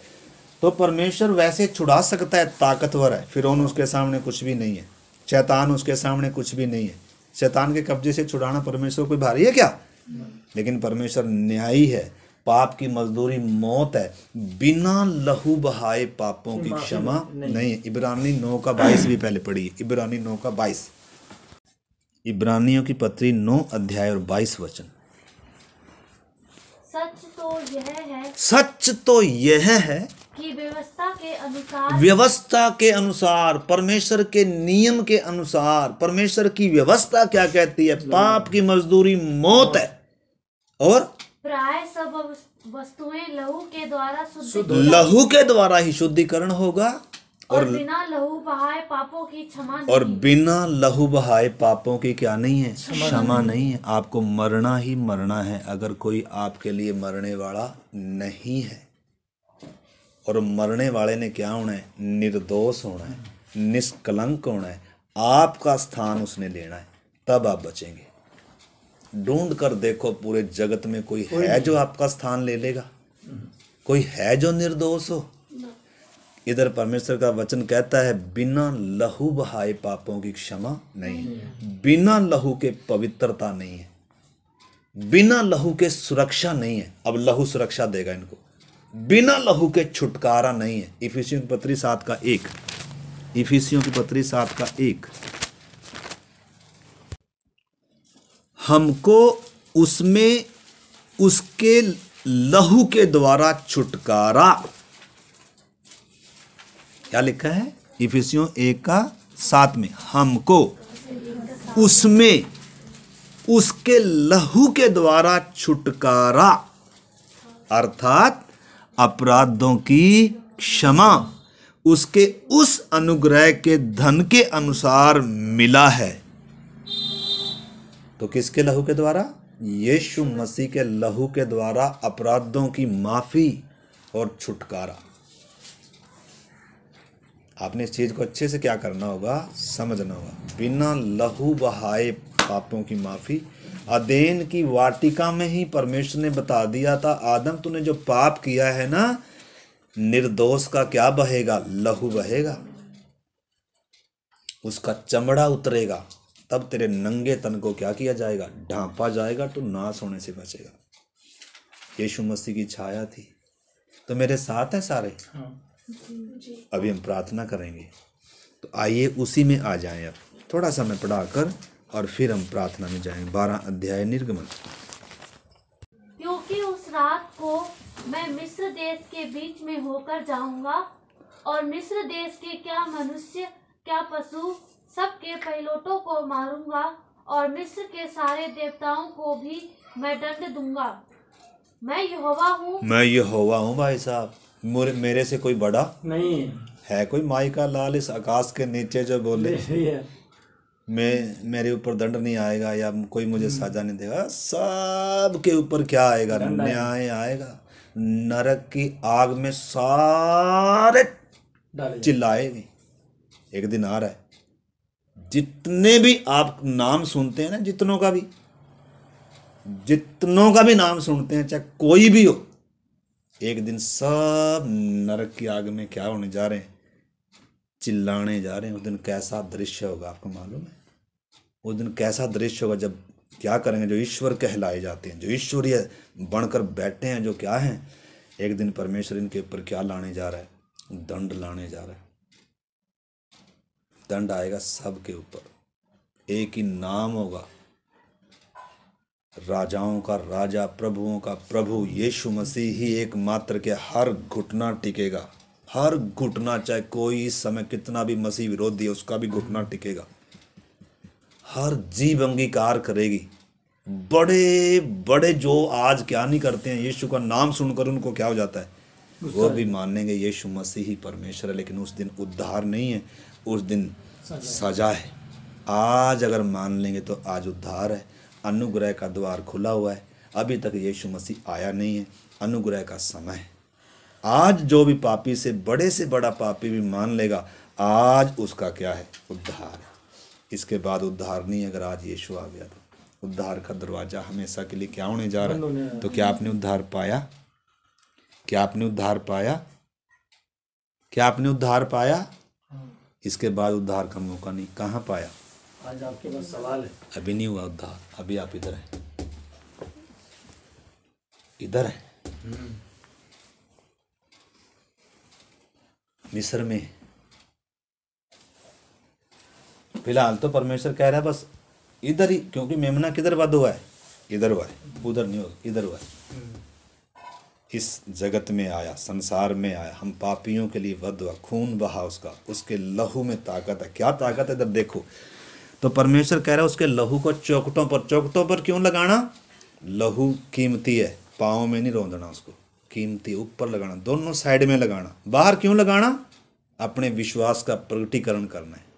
तो परमेश्वर वैसे छुड़ा सकता है, ताकतवर है। फिरौन उसके सामने कुछ भी नहीं है, शैतान उसके सामने कुछ भी नहीं है। शैतान के कब्जे से छुड़ाना परमेश्वर कोई भारी है क्या? लेकिन परमेश्वर न्यायी है। पाप की मजदूरी मौत है, बिना लहू बहाए पापों की क्षमा नहीं है। इब्रानी 9:22 भी पहले पढ़िए, इब्रानी 9:22, इब्रानियों की पत्री 9 अध्याय और 22 वचन। सच तो यह है कि व्यवस्था के अनुसार, परमेश्वर के नियम के अनुसार, परमेश्वर की व्यवस्था क्या कहती है? पाप की मजदूरी मौत है, और प्राय सब वस्तुएं लहू के द्वारा लहू के द्वारा ही शुद्धिकरण होगा, और बिना लहू बहाए पापों की क्षमा नहीं। और बिना लहू बहाए पापों की क्या नहीं है? क्षमा नहीं है। आपको मरना ही मरना है, अगर कोई आपके लिए मरने वाला नहीं है। और मरने वाले ने क्या होना है? निर्दोष होना है, निष्कलंक होना है, आपका स्थान उसने लेना है, तब आप बचेंगे। ढूंढ कर देखो पूरे जगत में कोई है जो आपका स्थान ले लेगा? कोई है जो निर्दोष हो? इधर परमेश्वर का वचन कहता है बिना लहू बहाए पापों की क्षमा नहीं है, बिना लहू के पवित्रता नहीं है, बिना लहू के सुरक्षा नहीं है। अब लहू सुरक्षा देगा इनको, बिना लहू के छुटकारा नहीं है। इफिसियों की पत्री 7:1, इफिसियों की पत्री 7:1, हमको उसमें उसके लहू के द्वारा छुटकारा, क्या लिखा है इफिसियों 1:7 में, हमको उसमें उसके लहू के द्वारा छुटकारा अर्थात अपराधों की क्षमा उसके उस अनुग्रह के धन के अनुसार मिला है। तो किसके लहू के द्वारा? यीशु मसीह के लहू के द्वारा अपराधों की माफी और छुटकारा। आपने इस चीज को अच्छे से क्या करना होगा, समझना होगा। बिना लहू बहाए पापों की माफी, अदेन की वाटिका में ही परमेश्वर ने बता दिया था, आदम तूने जो पाप किया है ना, निर्दोष का क्या बहेगा? लहू बहेगा, उसका चमड़ा उतरेगा, तब तेरे नंगे तन को क्या किया जाएगा? ढांपा जाएगा, तो नाश होने से बचेगा। यीशु मसीह की छाया थी। तो मेरे साथ है सारे? अभी हम प्रार्थना करेंगे, तो आइए उसी में आ जाएं। अब थोड़ा सा मैं पढ़ाकर और फिर हम प्रार्थना में जाएंगे। 12 अध्याय निर्गमन। क्योंकि उस रात को मैं मिस्र देश के बीच में होकर जाऊंगा, और मिस्र देश के क्या मनुष्य क्या पशु सबके पहिलौठों को मारूंगा, और मिस्र के सारे देवताओं को भी मैं दंड दूंगा। मैं यहोवा हूँ। मैं यहोवा हूँ। भाई साहब, मेरे से कोई बड़ा नहीं है? कोई माई का लाल इस आकाश के नीचे जो बोले मेरे ऊपर दंड नहीं आएगा या कोई मुझे सजा नहीं देगा? सब के ऊपर क्या आएगा? न्याय आएगा। नरक की आग में सारे चिल्लाएंगे। एक दिन आ रहा है, जितने भी आप नाम सुनते हैं ना, जितनों का भी नाम सुनते हैं, चाहे कोई भी हो, एक दिन सब नरक की आग में क्या होने जा रहे हैं? चिल्लाने जा रहे हैं। उस दिन कैसा दृश्य होगा आपको मालूम है? उस दिन कैसा दृश्य होगा जब क्या करेंगे जो ईश्वर कहलाए जाते हैं, जो ईश्वरीय बनकर बैठे हैं, जो क्या हैं, एक दिन परमेश्वर इनके ऊपर क्या लाने जा रहा है? दंड लाने जा रहा है। दंड आएगा सब के ऊपर। एक ही नाम होगा, राजाओं का राजा, प्रभुओं का प्रभु यीशु मसीह ही एकमात्र के हर घुटना टिकेगा। हर घुटना, चाहे कोई इस समय कितना भी मसीह विरोधी है, उसका भी घुटना टिकेगा। हर जीभ अंगीकार करेगी। बड़े बड़े जो आज क्या नहीं करते हैं, यीशु का नाम सुनकर उनको क्या हो जाता है? वो भी मानेंगे यीशु मसीह ही परमेश्वर है। लेकिन उस दिन उद्धार नहीं है, उस दिन सजा है। आज अगर मान लेंगे तो आज उद्धार है। अनुग्रह का द्वार खुला हुआ है। अभी तक यीशु मसीह आया नहीं है, अनुग्रह का समय है। आज जो भी पापी से बड़ा पापी भी मान लेगा, आज उसका क्या है? उद्धार है। इसके बाद उद्धार नहीं। अगर आज यीशु आ गया तो उद्धार का दरवाजा हमेशा के लिए क्या होने जा रहा है? तो क्या आपने उद्धार पाया? क्या आपने उद्धार पाया? क्या आपने उद्धार पाया? इसके बाद उद्धार का मौका नहीं। कहाँ पाया? आज आपके पास सवाल है। अभी नहीं हुआ उद्धार। अभी आप इधर हैं, इधर हैं, मिस्र में। फिलहाल तो परमेश्वर कह रहा है बस इधर ही, क्योंकि मेमना किधर वध हुआ है? इधर हुआ है, उधर नहीं हुआ, इधर हुआ है। इस जगत में आया, संसार में आया, हम पापियों के लिए वध हुआ, खून बहा उसका, उसके लहू में ताकत है। क्या ताकत है? इधर देखो। तो परमेश्वर कह रहा है उसके लहू को चौखटों पर क्यों लगाना? लहू कीमती है, पाँव में नहीं रोंदना उसको, कीमती ऊपर लगाना, दोनों साइड में लगाना। बाहर क्यों लगाना? अपने विश्वास का प्रकटीकरण करना है।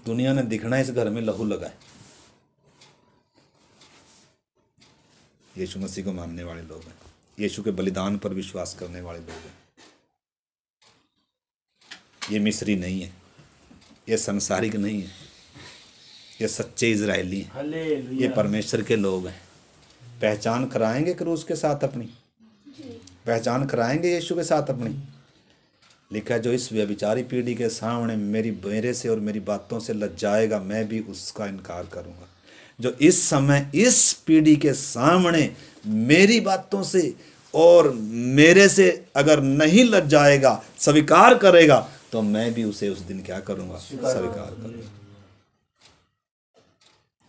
दुनिया ने दिखना है इस घर में लहू लगा है। यीशु मसीह को मानने वाले लोग हैं, यीशु के बलिदान पर विश्वास करने वाले लोग हैं। ये मिस्री नहीं है, ये संसारिक नहीं है, ये सच्चे इजरायली हैं, ये परमेश्वर के लोग हैं। पहचान कराएंगे क्रूस के साथ अपनी, पहचान कराएंगे यीशु के साथ अपनी। लिखा है जो इस व्यभिचारी पीढ़ी के सामने मेरे से और मेरी बातों से लज्जाएगा, मैं भी उसका इनकार करूंगा। जो इस समय इस पीढ़ी के सामने मेरी बातों से और मेरे से अगर नहीं लज जाएगा, स्वीकार करेगा, तो मैं भी उसे उस दिन क्या करूंगा, स्वीकार करूंगा।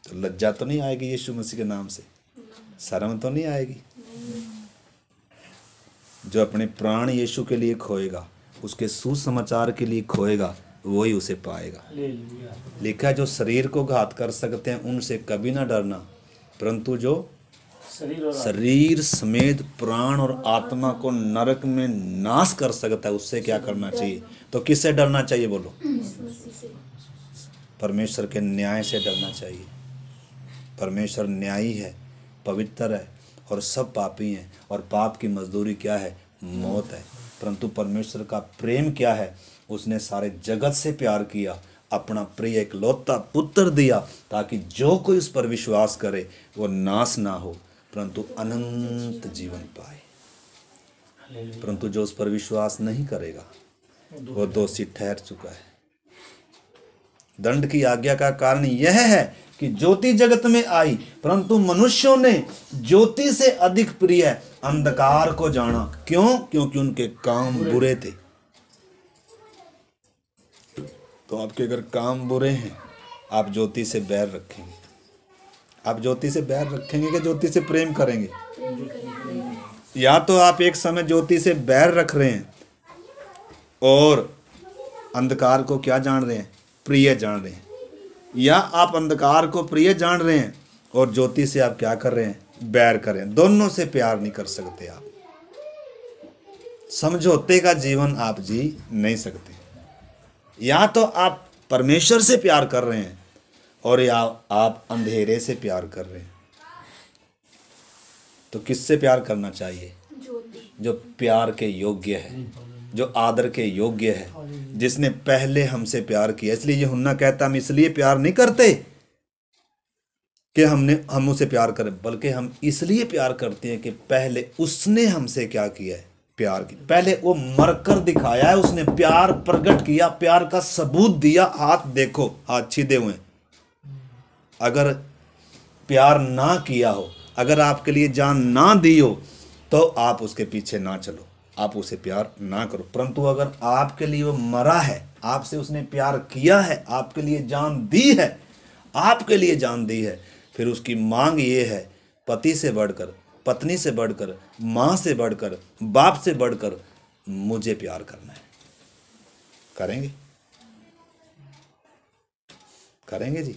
तो लज्जा तो नहीं आएगी यीशु मसीह के नाम से, शर्म तो नहीं आएगी। जो अपने प्राण यीशु के लिए खोएगा, उसके सुसमाचार के लिए खोएगा, वही उसे पाएगा। लिखा है, जो शरीर को घात कर सकते हैं उनसे कभी ना डरना, परंतु जो शरीर समेत प्राण और आत्मा को नरक में नाश कर सकता है, उससे क्या करना चाहिए? तो किससे डरना चाहिए बोलो? परमेश्वर के न्याय से डरना चाहिए। परमेश्वर न्यायी है, पवित्र है और सब पापी हैं, और पाप की मजदूरी क्या है? मौत है। परंतु परमेश्वर का प्रेम क्या है? उसने सारे जगत से प्यार किया, अपना प्रिय एकलौता पुत्र दिया, ताकि जो कोई उस पर विश्वास करे वो नाश ना हो परंतु अनंत जीवन पाए। परंतु जो उस पर विश्वास नहीं करेगा वो दोषी ठहर चुका है। दंड की आज्ञा का कारण यह है कि ज्योति जगत में आई, परंतु मनुष्यों ने ज्योति से अधिक प्रिय अंधकार को जाना। क्यों? क्योंकि उनके काम बुरे थे। तो आपके अगर काम बुरे हैं, आप ज्योति से बैर रखेंगे। आप ज्योति से बैर रखेंगे कि ज्योति से प्रेम करेंगे? या तो आप एक समय ज्योति से बैर रख रहे हैं और अंधकार को क्या जान रहे हैं? प्रिय जान रहे हैं, या आप अंधकार को प्रिय जान रहे हैं और ज्योति से आप क्या कर रहे हैं? बैर कर रहे हैं। दोनों से प्यार नहीं कर सकते आप। समझौते का जीवन आप जी नहीं सकते। या तो आप परमेश्वर से प्यार कर रहे हैं और या आप अंधेरे से प्यार कर रहे हैं। तो किससे प्यार करना चाहिए? जो प्यार के योग्य है, जो आदर के योग्य है, जिसने पहले हमसे प्यार किया। इसलिए यूहन्ना कहता, हम इसलिए प्यार नहीं करते कि हम उसे प्यार करें, बल्कि हम इसलिए प्यार करते हैं कि पहले उसने हमसे क्या किया है? प्यार की। पहले वो मरकर दिखाया है, उसने प्यार प्रकट किया, प्यार का सबूत दिया। हाथ देखो, हाथ छीदे हुए। अगर प्यार ना किया हो, अगर आपके लिए जान ना दी हो, तो आप उसके पीछे ना चलो, आप उसे प्यार ना करो। परंतु अगर आपके लिए वो मरा है, आपसे उसने प्यार किया है, आपके लिए जान दी है, आपके लिए जान दी है, फिर उसकी मांग ये है, पति से बढ़कर, पत्नी से बढ़कर, माँ से बढ़कर, बाप से बढ़कर मुझे प्यार करना है। करेंगे? करेंगे जी?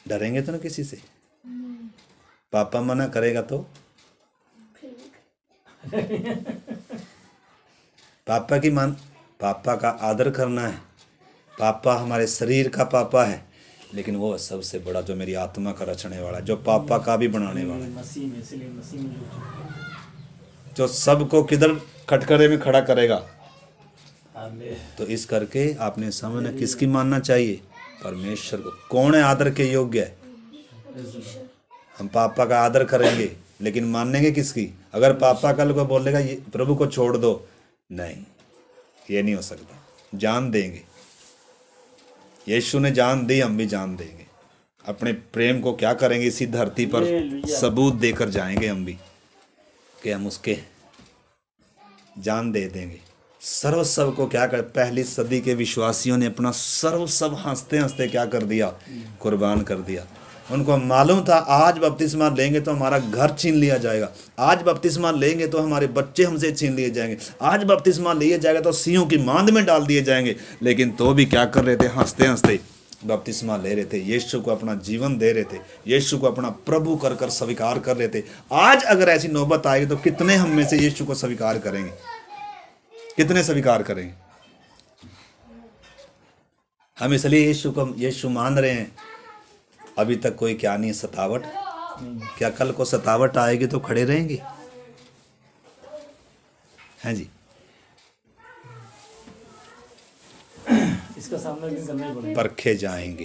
डरेंगे तो ना किसी से? पापा मना करेगा तो? पापा का आदर करना है। पापा हमारे शरीर का पापा है, लेकिन वो सबसे बड़ा जो मेरी आत्मा का रचने वाला है, जो पापा का भी बनाने वाला है, मसीह में जो सबको किधर कटघरे में खड़ा करेगा। तो इस करके आपने सामने किसकी मानना चाहिए? परमेश्वर को। कौन है आदर के योग्य है? हम पापा का आदर करेंगे, लेकिन मानेंगे किसकी? अगर पापा कल को बोलेगा ये प्रभु को छोड़ दो, नहीं, ये नहीं हो सकता। जान देंगे। यीशु ने जान दी, हम भी जान देंगे। अपने प्रेम को क्या करेंगे? इसी धरती पर सबूत देकर जाएंगे हम भी, कि हम उसके जान दे देंगे। सर्वस्व को क्या कर, पहली सदी के विश्वासियों ने अपना सर्वस्व हंसते हंसते क्या कर दिया? कुर्बान कर दिया। उनको मालूम था आज बपतिस्मा लेंगे तो हमारा घर छीन लिया जाएगा, आज बपतिस्मा लेंगे तो हमारे बच्चे हमसे छीन लिए जाएंगे, आज बपतिस्मा लिया जाएगा तो सिंहों की मांद में डाल दिए जाएंगे। लेकिन तो भी क्या कर रहे थे? हंसते हंसते बपतिस्मा ले रहे थे, यीशु को अपना जीवन दे रहे थे, यीशु को अपना प्रभु कर कर स्वीकार कर रहे थे। आज अगर ऐसी नौबत आएगी तो कितने हम में से यीशु को स्वीकार करेंगे? कितने स्वीकार करेंगे? हम इसलिए यीशु मान रहे हैं। अभी तक कोई क्या नहीं, सतावट। क्या कल को सतावट आएगी तो खड़े रहेंगे? हैं जी? इसका सामना भी करना ही पड़ेगा। परखे जाएंगे।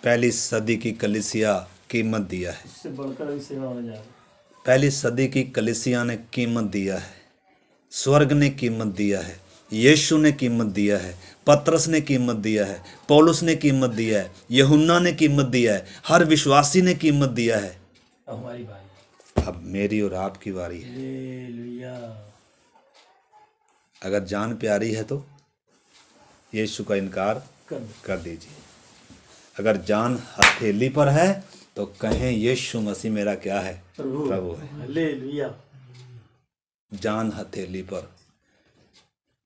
पहली सदी की कलीसिया कीमत दिया है। इससे बढ़कर अभी सेवा होने जा रही है। पहली सदी की कलीसिया ने कीमत दिया है, स्वर्ग ने कीमत दिया है, यीशु ने कीमत दिया है, पतरस ने कीमत दिया है, पौलुस ने कीमत दिया है, यूहन्ना ने कीमत दिया है, हर विश्वासी ने कीमत दिया है। अब हमारी बारी, अब मेरी और आपकी बारी है। हालेलुया। अगर जान प्यारी है तो यीशु का इनकार कर दीजिए। अगर जान हथेली पर है तो कहें यीशु मसीह मेरा क्या है, प्रभु है। हालेलुया। जान हथेली पर,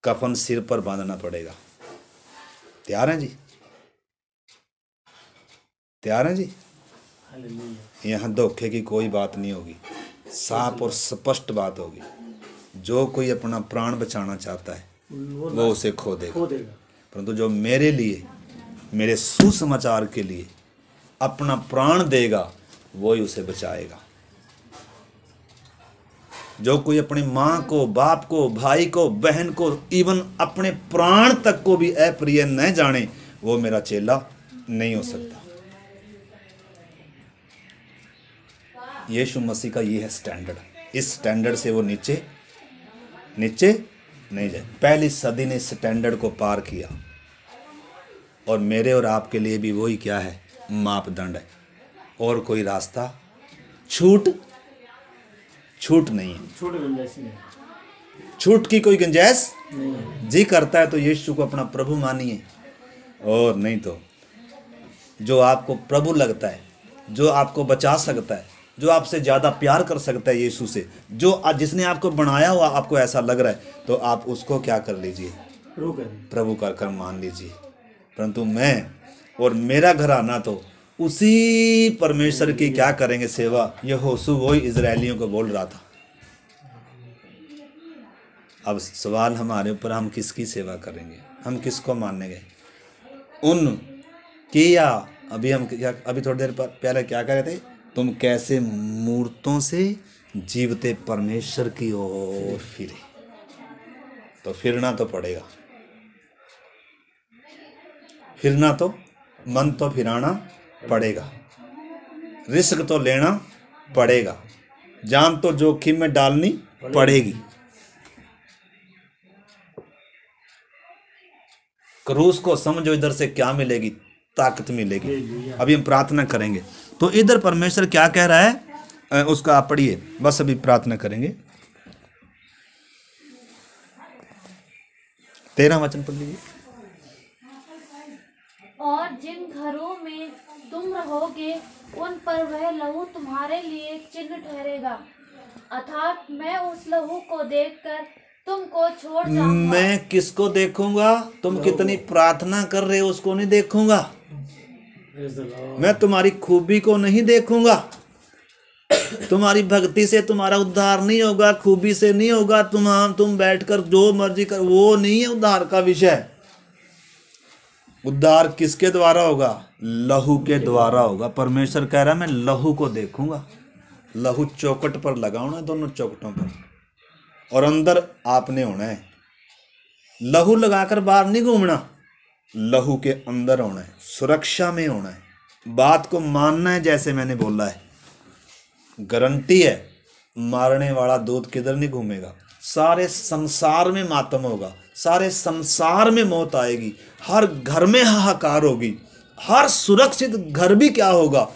कफन सिर पर बांधना पड़ेगा। तैयार हैं जी? तैयार हैं जी? हालेलुया। यहाँ धोखे की कोई बात नहीं होगी, साफ और स्पष्ट बात होगी। जो कोई अपना प्राण बचाना चाहता है वो उसे खो देगा, परंतु जो मेरे लिए, मेरे सुसमाचार के लिए अपना प्राण देगा वो ही उसे बचाएगा। जो कोई अपनी माँ को, बाप को, भाई को, बहन को, इवन अपने प्राण तक को भी अप्रिय न जाने, वो मेरा चेला नहीं हो सकता। यीशु मसीह का ये है स्टैंडर्ड। इस स्टैंडर्ड से वो नीचे नहीं जाए। पहली सदी ने स्टैंडर्ड को पार किया और मेरे और आपके लिए भी वही क्या है, मापदंड है। और कोई रास्ता छूट नहीं है। छूट की कोई गुंजाइश नहीं। जी करता है तो यीशु को अपना प्रभु मानिए, और नहीं तो जो आपको प्रभु लगता है, जो आपको बचा सकता है, जो आपसे ज़्यादा प्यार कर सकता है यीशु से, जिसने आपको बनाया हुआ आपको ऐसा लग रहा है, तो आप उसको क्या कर लीजिए, प्रभु कर मान लीजिए। परंतु मैं और मेरा घराना तो उसी परमेश्वर की क्या करेंगे, सेवा। यहोशू वही इजरायलियों को बोल रहा था। अब सवाल हमारे ऊपर, हम किसकी सेवा करेंगे, हम किसको मानेंगे, उन की या अभी थोड़ी देर पहले क्या कह रहे थे, तुम कैसे मूर्तों से जीवते परमेश्वर की ओर फिरे। तो फिरना तो पड़ेगा, फिरना तो, मन तो फिराना पड़ेगा, रिस्क तो लेना पड़ेगा, जान तो जोखिम में डालनी पड़ेगी। क्रूस को समझो, इधर से क्या मिलेगी, ताकत मिलेगी। अभी हम प्रार्थना करेंगे तो इधर परमेश्वर क्या कह रहा है, उसका आप पढ़िए। बस अभी प्रार्थना करेंगे। 13 वचन पढ़ लीजिए। और जिन घरों में तुम रहोगे उन पर वह लहू तुम्हारे लिए चिन्ह ठहरेगा, अर्थात मैं उस लहू को देखकर तुमको छोड़ जाऊंगा। मैं किसको देखूंगा? तुम कितनी प्रार्थना कर रहे हो उसको नहीं देखूंगा। मैं तुम्हारी खूबी को नहीं देखूंगा। तुम्हारी भक्ति से तुम्हारा उद्धार नहीं होगा, खूबी से नहीं होगा। तुम बैठकर जो मर्जी कर, वो नहीं है उद्धार का विषय। उद्धार किसके द्वारा होगा? लहू के द्वारा होगा। परमेश्वर कह रहा है मैं लहू को देखूंगा। लहू चौकट पर लगाना, दोनों चौकटों पर, और अंदर आपने होना है। लहू लगाकर बाहर नहीं घूमना, लहू के अंदर होना है, सुरक्षा में होना है, बात को मानना है। जैसे मैंने बोला है, गारंटी है, मारने वाला दूत किधर नहीं घूमेगा। सारे संसार में मातम होगा, सारे संसार में मौत आएगी, हर घर में हाहाकार होगी, हर सुरक्षित घर भी क्या होगा,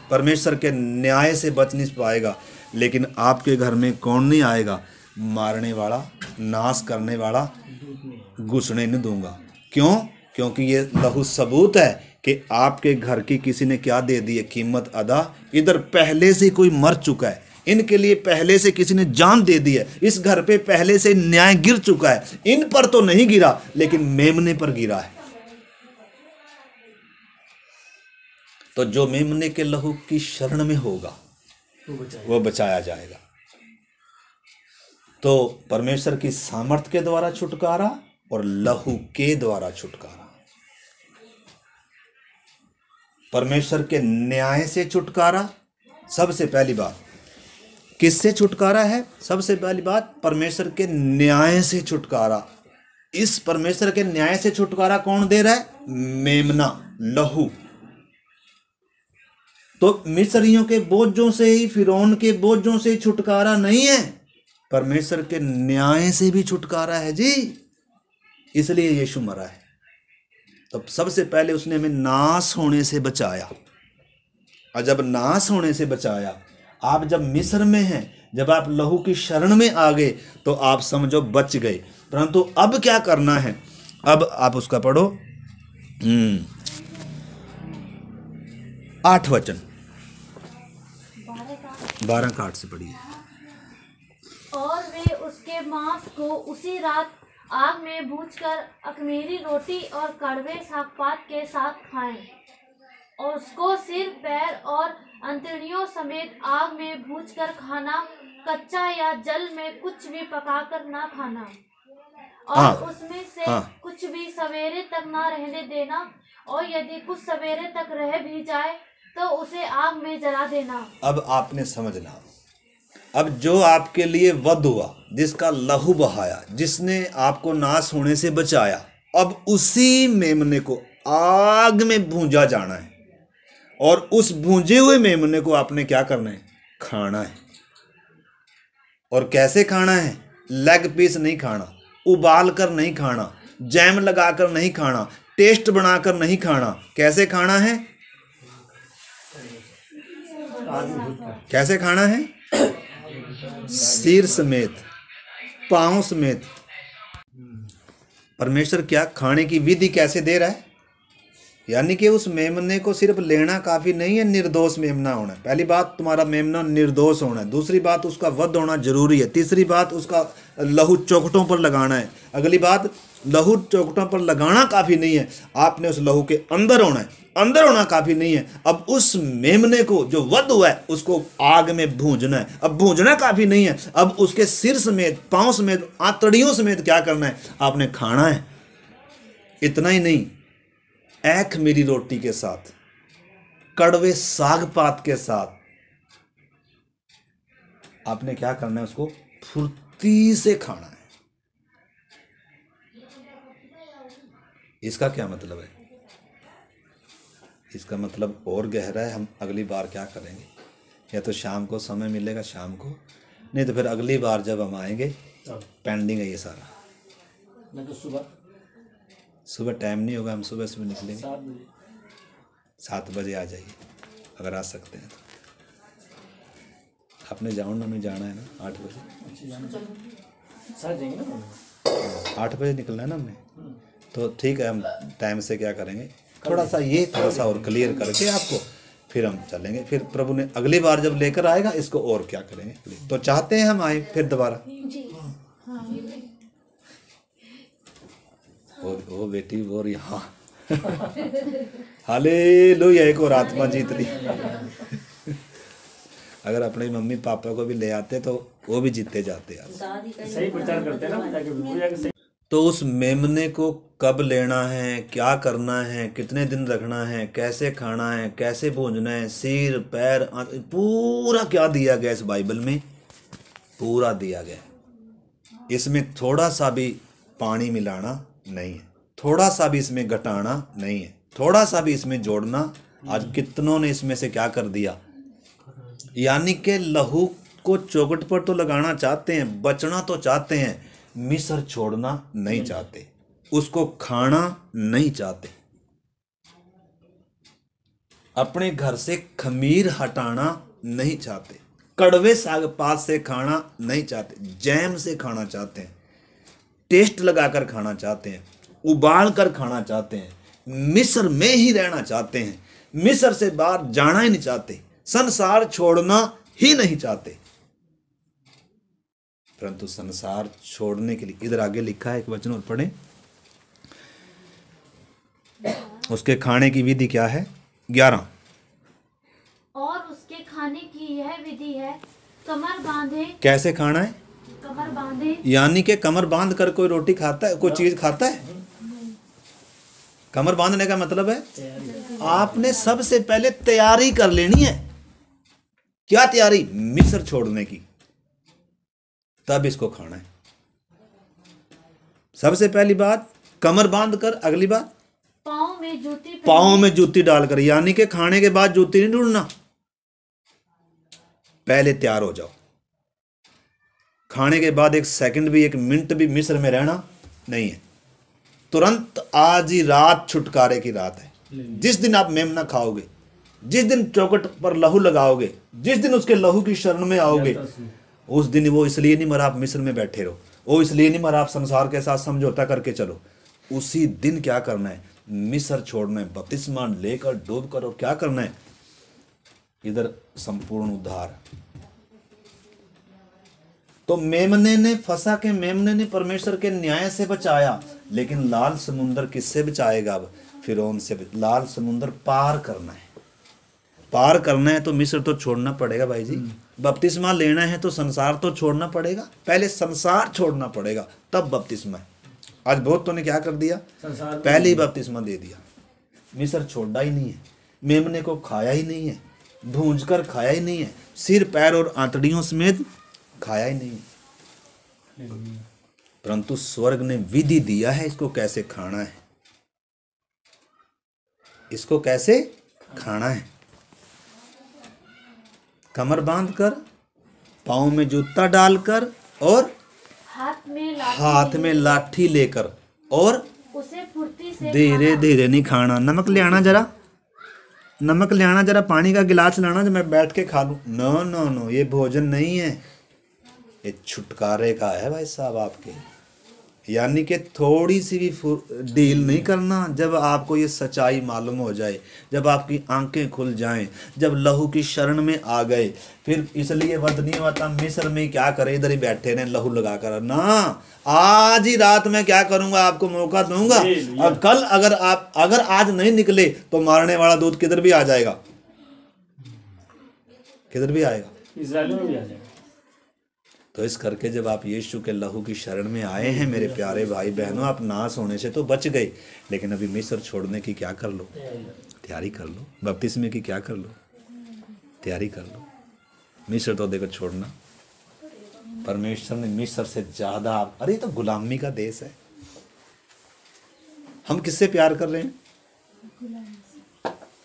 परमेश्वर के न्याय से बच नहीं पाएगा। लेकिन आपके घर में कौन नहीं आएगा? मारने वाला, नाश करने वाला घुसने नहीं दूंगा। क्यों? क्योंकि ये लहू सबूत है कि आपके घर की किसी ने क्या दे दी है, कीमत अदा। इधर पहले से कोई मर चुका है, इनके लिए पहले से किसी ने जान दे दी है, इस घर पे पहले से न्याय गिर चुका है। इन पर तो नहीं गिरा, लेकिन मेमने पर गिरा है। तो जो मेमने के लहू की शरण में होगा वो बचाया जाएगा। तो परमेश्वर की सामर्थ के द्वारा छुटकारा और लहू के द्वारा छुटकारा। परमेश्वर के न्याय से छुटकारा। सबसे पहली बात किससे छुटकारा है? सबसे पहली बात परमेश्वर के न्याय से छुटकारा। इस परमेश्वर के न्याय से छुटकारा कौन दे रहा है? मेमना, लहू। तो मिस्रियों के बोझों से ही, फिरौन के बोझों से छुटकारा नहीं है, परमेश्वर के न्याय से भी छुटकारा है जी। इसलिए यीशु मरा है। तो सबसे पहले उसने हमें नाश होने से बचाया, और जब नाश होने से बचाया, आप जब मिस्र में हैं, जब आप लहू की शरण में आ गए, तो आप समझो बच गए। परंतु अब क्या करना है? अब आप उसका पढ़ो 8 वचन, 12 का 8 से पढ़िए। और वे उसके मांस को उसी रात आग में भूनकर अख़मीरी रोटी और कड़वे सागपात के साथ खाएं, और उसको सिर, पैर और अंतड़ियों समेत आग में भूनकर खाना, कच्चा या जल में कुछ भी पकाकर ना खाना, और उसमें से कुछ भी सवेरे तक ना रहने देना, और यदि कुछ सवेरे तक रह भी जाए तो उसे आग में जला देना। अब आपने समझना, अब जो आपके लिए वध हुआ, जिसका लहू बहाया, जिसने आपको नाश होने से बचाया, अब उसी मेमने को आग में भूंजा जाना है, और उस भूंजे हुए मेमने को आपने क्या करना है? खाना है। और कैसे खाना है? लेग पीस नहीं खाना, उबाल कर नहीं खाना, जैम लगाकर नहीं खाना, टेस्ट बनाकर नहीं खाना। कैसे खाना है? कैसे खाना है? सिर समेत, पांव समेत। परमेश्वर क्या खाने की विधि कैसे दे रहा है? यानी कि उस मेमने को सिर्फ लेना काफी नहीं है, निर्दोष मेमना होना है। पहली बात, तुम्हारा मेमना निर्दोष होना है। दूसरी बात, उसका वध होना जरूरी है। तीसरी बात, उसका लहू चौखटों पर लगाना है। अगली बात, लहू चौखटों पर लगाना काफी नहीं है, आपने उस लहू के अंदर होना है। अंदर होना काफी नहीं है, अब उस मेमने को जो वध हुआ है उसको आग में भूंजना है। अब भूंजना काफी नहीं है, अब उसके सिर समेत, पांव समेत, आंतड़ियों समेत क्या करना है? आपने खाना है। इतना ही नहीं, ऐख मेरी रोटी के साथ, कड़वे साग पात के साथ आपने क्या करना है? उसको फुर्ती से खाना है। इसका क्या मतलब है? इसका मतलब और गहरा है। हम अगली बार क्या करेंगे, या तो शाम को समय मिलेगा शाम को, नहीं तो फिर अगली बार जब हम आएंगे, पेंडिंग है ये सारा। नहीं तो सुबह टाइम नहीं होगा, हम सुबह सुबह निकलेंगे। 7 बजे आ जाइए अगर आ सकते हैं तो। आपने जाना नहीं जाना है ना? 8 बजे 8 बजे निकलना है ना हमने, तो ठीक है। हम टाइम से क्या करेंगे, थोड़ा सा और क्लियर करके आपको फिर हम चलेंगे। फिर प्रभु ने अगली बार जब लेकर आएगा इसको और क्या करेंगे। तो चाहते हैं हम आए फिर दोबारा। और वो बेटी और यहाँ हालेलुया, एक और आत्मा जीत ली। अगर अपने मम्मी पापा को भी ले आते तो वो भी जीते जाते यार। सही प्रचार करते हैं ना। तो उस मेमने को कब लेना है, क्या करना है, कितने दिन रखना है, कैसे खाना है, कैसे भूंजना है, सिर, पैर, पूरा क्या दिया गया इस बाइबल में, पूरा दिया गया। इसमें थोड़ा सा भी पानी मिलाना नहीं है, थोड़ा सा भी इसमें घटाना नहीं है, थोड़ा सा भी इसमें जोड़ना। आज कितनों ने इसमें से क्या कर दिया, यानी कि लहू को चौखट पर तो लगाना चाहते हैं, बचना तो चाहते हैं, मिस्र छोड़ना नहीं चाहते, उसको खाना नहीं चाहते, अपने घर से खमीर हटाना नहीं चाहते, कड़वे साग पात से खाना नहीं चाहते, जैम से खाना चाहते हैं, टेस्ट लगाकर खाना चाहते हैं, उबाल कर खाना चाहते हैं, मिस्र में ही रहना चाहते हैं, मिस्र से बाहर जाना ही नहीं चाहते, संसार छोड़ना ही नहीं चाहते। परंतु संसार छोड़ने के लिए, इधर आगे लिखा है, एक वचन और पढ़ें। उसके खाने की विधि क्या है? 11। और उसके खाने की यह विधि है, कमर बांधे। कैसे खाना है? कमर बांधे, यानी कि कमर बांध कर कोई रोटी खाता है, कोई चीज खाता है? कमर बांधने का मतलब है आपने सबसे पहले तैयारी कर लेनी है। क्या तैयारी? मिस्र छोड़ने की, तब इसको खाना है। सबसे पहली बात कमर बांध कर, अगली बात पाँव में जूती डालकर, यानी कि खाने के बाद जूती नहीं ढूंढना, पहले तैयार हो जाओ। खाने के बाद 1 सेकंड भी, 1 मिनट भी मिस्र में रहना नहीं है। तुरंत आज ही रात छुटकारे की रात है। जिस दिन आप मेमना खाओगे, जिस दिन चौखट पर लहू लगाओगे, जिस दिन उसके लहू की शरण में आओगे, उस दिन वो इसलिए नहीं मरा आप मिस्र में बैठे रहो, वो इसलिए नहीं मरा आप संसार के साथ समझौता करके चलो। उसी दिन क्या करना है? मिस्र छोड़ना है, बपतिस्मा लेकर डूब कर, और क्या करना है? इधर संपूर्ण उद्धार। तो मेमने ने फंसा के मेमने ने परमेश्वर के न्याय से बचाया, लेकिन लाल समुंदर किससे बचाएगा? अब फिरौन से। लाल समुंदर पार करना है, पार करना है तो मिस्र तो छोड़ना पड़ेगा भाई जी। बपतिस्मा लेना है तो संसार तो छोड़ना पड़ेगा, पहले संसार छोड़ना पड़ेगा तब बपतिस्मा। आज बहुतों ने क्या कर दिया? पहले ही बपतिस्मा दे दिया, मिस्र छोड़ा ही नहीं है, मेमने को खाया ही नहीं है, भूंज कर खाया ही नहीं है, सिर पैर और आंतड़ियों समेत खाया ही नहीं है। परंतु स्वर्ग ने विधि दिया है इसको कैसे खाना है, इसको कैसे खाना है। कमर बांधकर, पाँव में जूता डालकर और हाथ में लाठी लेकर, और उसे फुर्ती से धीरे धीरे नहीं खाना। नमक ले आना जरा, नमक ले आना जरा, पानी का गिलास लाना जो मैं बैठ के खा लूं। नो नो नो, ये भोजन नहीं है, ये छुटकारे का है भाई साहब आपके। यानी कि थोड़ी सी भी डील नहीं करना। जब आपको ये सच्चाई मालूम हो जाए, जब आपकी आंखें खुल जाएं, जब लहू की शरण में आ गए, फिर इसलिए वध नहीं होता मिस्र में क्या करे, इधर ही बैठे रहे लहू लगा कर ना। आज ही रात में क्या करूंगा, आपको मौका दूंगा। और कल अगर आज नहीं निकले तो मारने वाला दूत किधर भी आ जाएगा, किधर भी आएगा, इजराइल में भी आ जाएगा। तो इस करके जब आप यीशु के लहू की शरण में आए हैं मेरे प्यारे भाई बहनों, आप नाश होने से तो बच गए, लेकिन अभी मिस्र छोड़ने की क्या कर लो, तैयारी कर लो। बपतिस्मे की क्या कर लो, तैयारी कर लो। मिस्र तो देखो छोड़ना, परमेश्वर ने मिस्र से ज्यादा, अरे तो गुलामी का देश है। हम किससे प्यार कर रहे हैं?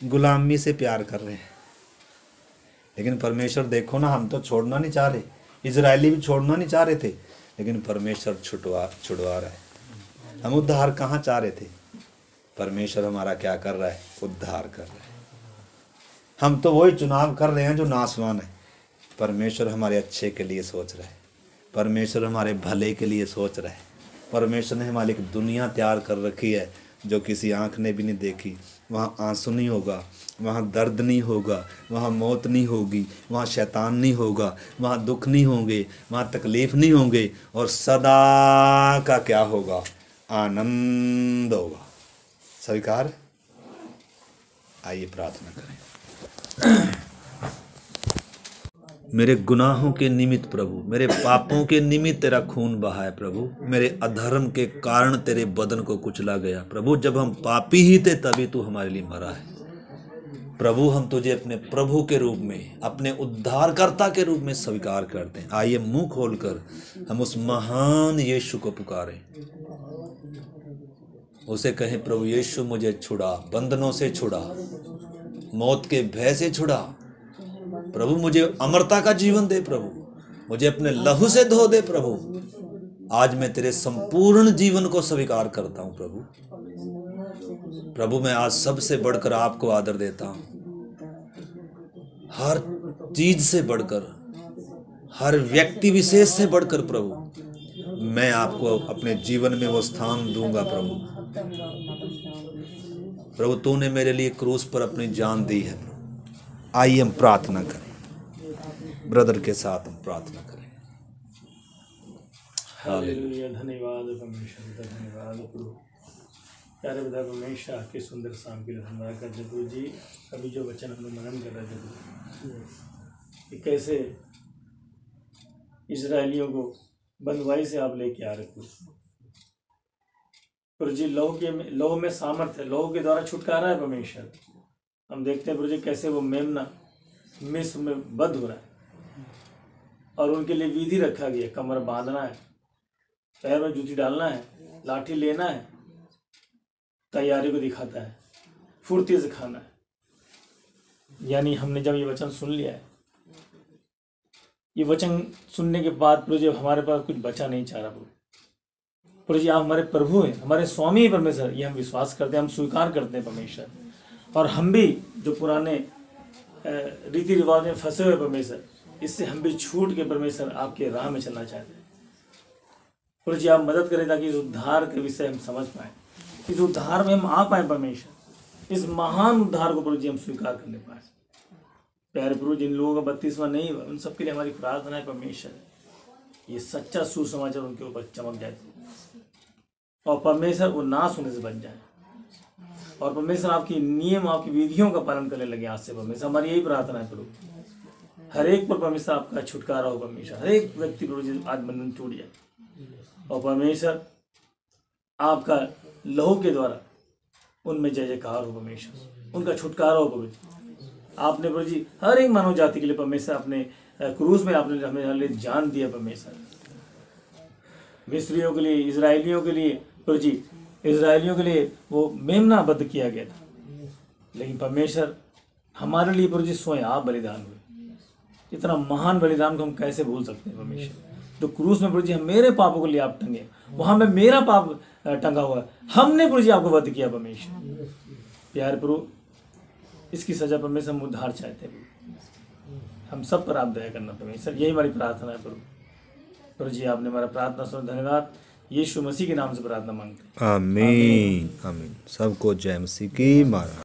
गुलामी से प्यार कर रहे हैं। लेकिन परमेश्वर देखो ना, हम तो छोड़ना नहीं चाह रहे, इजरायली भी छोड़ना नहीं चाह रहे थे, लेकिन परमेश्वर छुड़वा रहा है। हम उद्धार कहाँ चाह रहे थे, परमेश्वर हमारा क्या कर रहा है, उद्धार कर रहा है। हम तो वही चुनाव कर रहे हैं जो नाशवान है। परमेश्वर हमारे अच्छे के लिए सोच रहा है, परमेश्वर हमारे भले के लिए सोच रहा है। परमेश्वर ने हमारे एक दुनिया तैयार कर रखी है जो किसी आंख ने भी नहीं देखी। वहाँ आंसू नहीं होगा, वहाँ दर्द नहीं होगा, वहाँ मौत नहीं होगी, वहाँ शैतान नहीं होगा, वहाँ दुख नहीं होंगे, वहाँ तकलीफ नहीं होंगे, और सदा का क्या होगा, आनंद होगा। स्वीकार? आइए प्रार्थना करें। मेरे गुनाहों के निमित्त प्रभु, मेरे पापों के निमित्त तेरा खून बहा है प्रभु। मेरे अधर्म के कारण तेरे बदन को कुचला गया प्रभु। जब हम पापी ही थे तभी तू हमारे लिए मरा है प्रभु। हम तुझे अपने प्रभु के रूप में, अपने उद्धारकर्ता के रूप में स्वीकार करते हैं। आइए मुंह खोलकर हम उस महान यीशु को पुकारें, उसे कहें प्रभु यीशु मुझे छुड़ा, बंधनों से छुड़ा, मौत के भय से छुड़ा प्रभु। मुझे अमरता का जीवन दे प्रभु, मुझे अपने लहू से धो दे प्रभु। आज मैं तेरे संपूर्ण जीवन को स्वीकार करता हूं प्रभु। प्रभु मैं आज सबसे बढ़कर आपको आदर देता हूं, हर चीज से बढ़कर, हर व्यक्ति विशेष से बढ़कर प्रभु मैं आपको अपने जीवन में वो स्थान दूंगा प्रभु। प्रभु तूने मेरे लिए क्रूस पर अपनी जान दी है। आइए हम प्रार्थना करें, ब्रदर के साथ हम प्रार्थना करें। हालेलुया, धन्यवाद परमेश्वर, धन्यवाद प्रभु। प्यारे पिता परमेश्वर, आपके सुंदर शाम के लिए धन्यवाद करते प्रभु जी। अभी जो वचन हम लोग मनन कर रहे थे कि कैसे इजरायलियों को बंधुआई से आप लेके आ रहे थे प्रभु जी। लहू में सामर्थ्य है, लहू के द्वारा छुटकारा है परमेश्वर। हम देखते हैं प्रभु जी कैसे वो मेमना मिस्र में बंद हो रहा है, और उनके लिए विधि रखा गया। कमर बांधना है, पैर में जूती डालना है, लाठी लेना है, तैयारी को दिखाता है, फुर्ती से खाना है। यानी हमने जब ये वचन सुन लिया है, ये वचन सुनने के बाद प्रभु जी हमारे पास कुछ बचा नहीं चाह रहा प्रभु जी आप हमारे प्रभु हैं, हमारे स्वामी हैं परमेश्वर, ये हम विश्वास करते हैं, हम स्वीकार करते हैं परमेश्वर। और हम भी जो पुराने रीति रिवाज में फंसे हुए परमेश्वर, इससे हम भी छूट के परमेश्वर आपके राह में चलना चाहते हैं। प्रभु जी आप मदद करें ताकि इस उद्धार के विषय हम समझ पाएं, इस उद्धार में हम आ पाए परमेश्वर, इस महान उद्धार को प्रभु जी हम स्वीकार करने पाए। प्यारे प्रभु, जिन लोगों का बपतिस्मा नहीं हुआ उन सबके लिए हमारी प्रार्थना है परमेश्वर, ये सच्चा सुसमाचार उनके ऊपर चमक जाए और परमेश्वर वो नाश होने से बच जाए और परमेश्वर आपकी नियम, आपकी विधियों का पालन करने लगे आज से परमेश्वर। हमारी यही प्रार्थना है प्रभु, हर एक पर परमेश्वर आपका छुटकारा हो परमेश्वर, हर एक व्यक्ति प्रभु जी आज बंधन टूट जाए और परमेश्वर आपका लहू के द्वारा उनमें जय जयकार हो परमेश्वर, उनका छुटकारा हो प्रभु। आपने प्रभु जी हर एक मानव जाति के लिए परमेश्वर अपने क्रूस में आपने हमें जान दिया परमेश्वर, मिस्रियों के लिए, इजरायलियों के लिए प्रभु जी, इजरायलियों के लिए वो मेमना बद्ध किया गया था, लेकिन परमेश्वर हमारे लिए प्रभु जी स्वयं आप बलिदान हुए। इतना महान बलिदान को हम कैसे भूल सकते हैं परमेश्वर, जो क्रूस में प्रभु जी हम मेरे पापों के लिए आप टंगे, वहां में मेरा पाप टंगा हुआ, हमने प्रभु जी आपको वध किया परमेश्वर। प्यारे प्रभु, इसकी सजा परमेश्वर हम उद्धार चाहते हैं, हम सब पर आप दया करना परमेश्वर, यही हमारी प्रार्थना है प्रभु। प्रभु जी आपने हमारा प्रार्थना सुना, धन्यवाद। यीशु मसीह के नाम से प्रार्थना मांगते हैं, आमीन आमीन। सबको जय मसीह की महाराज।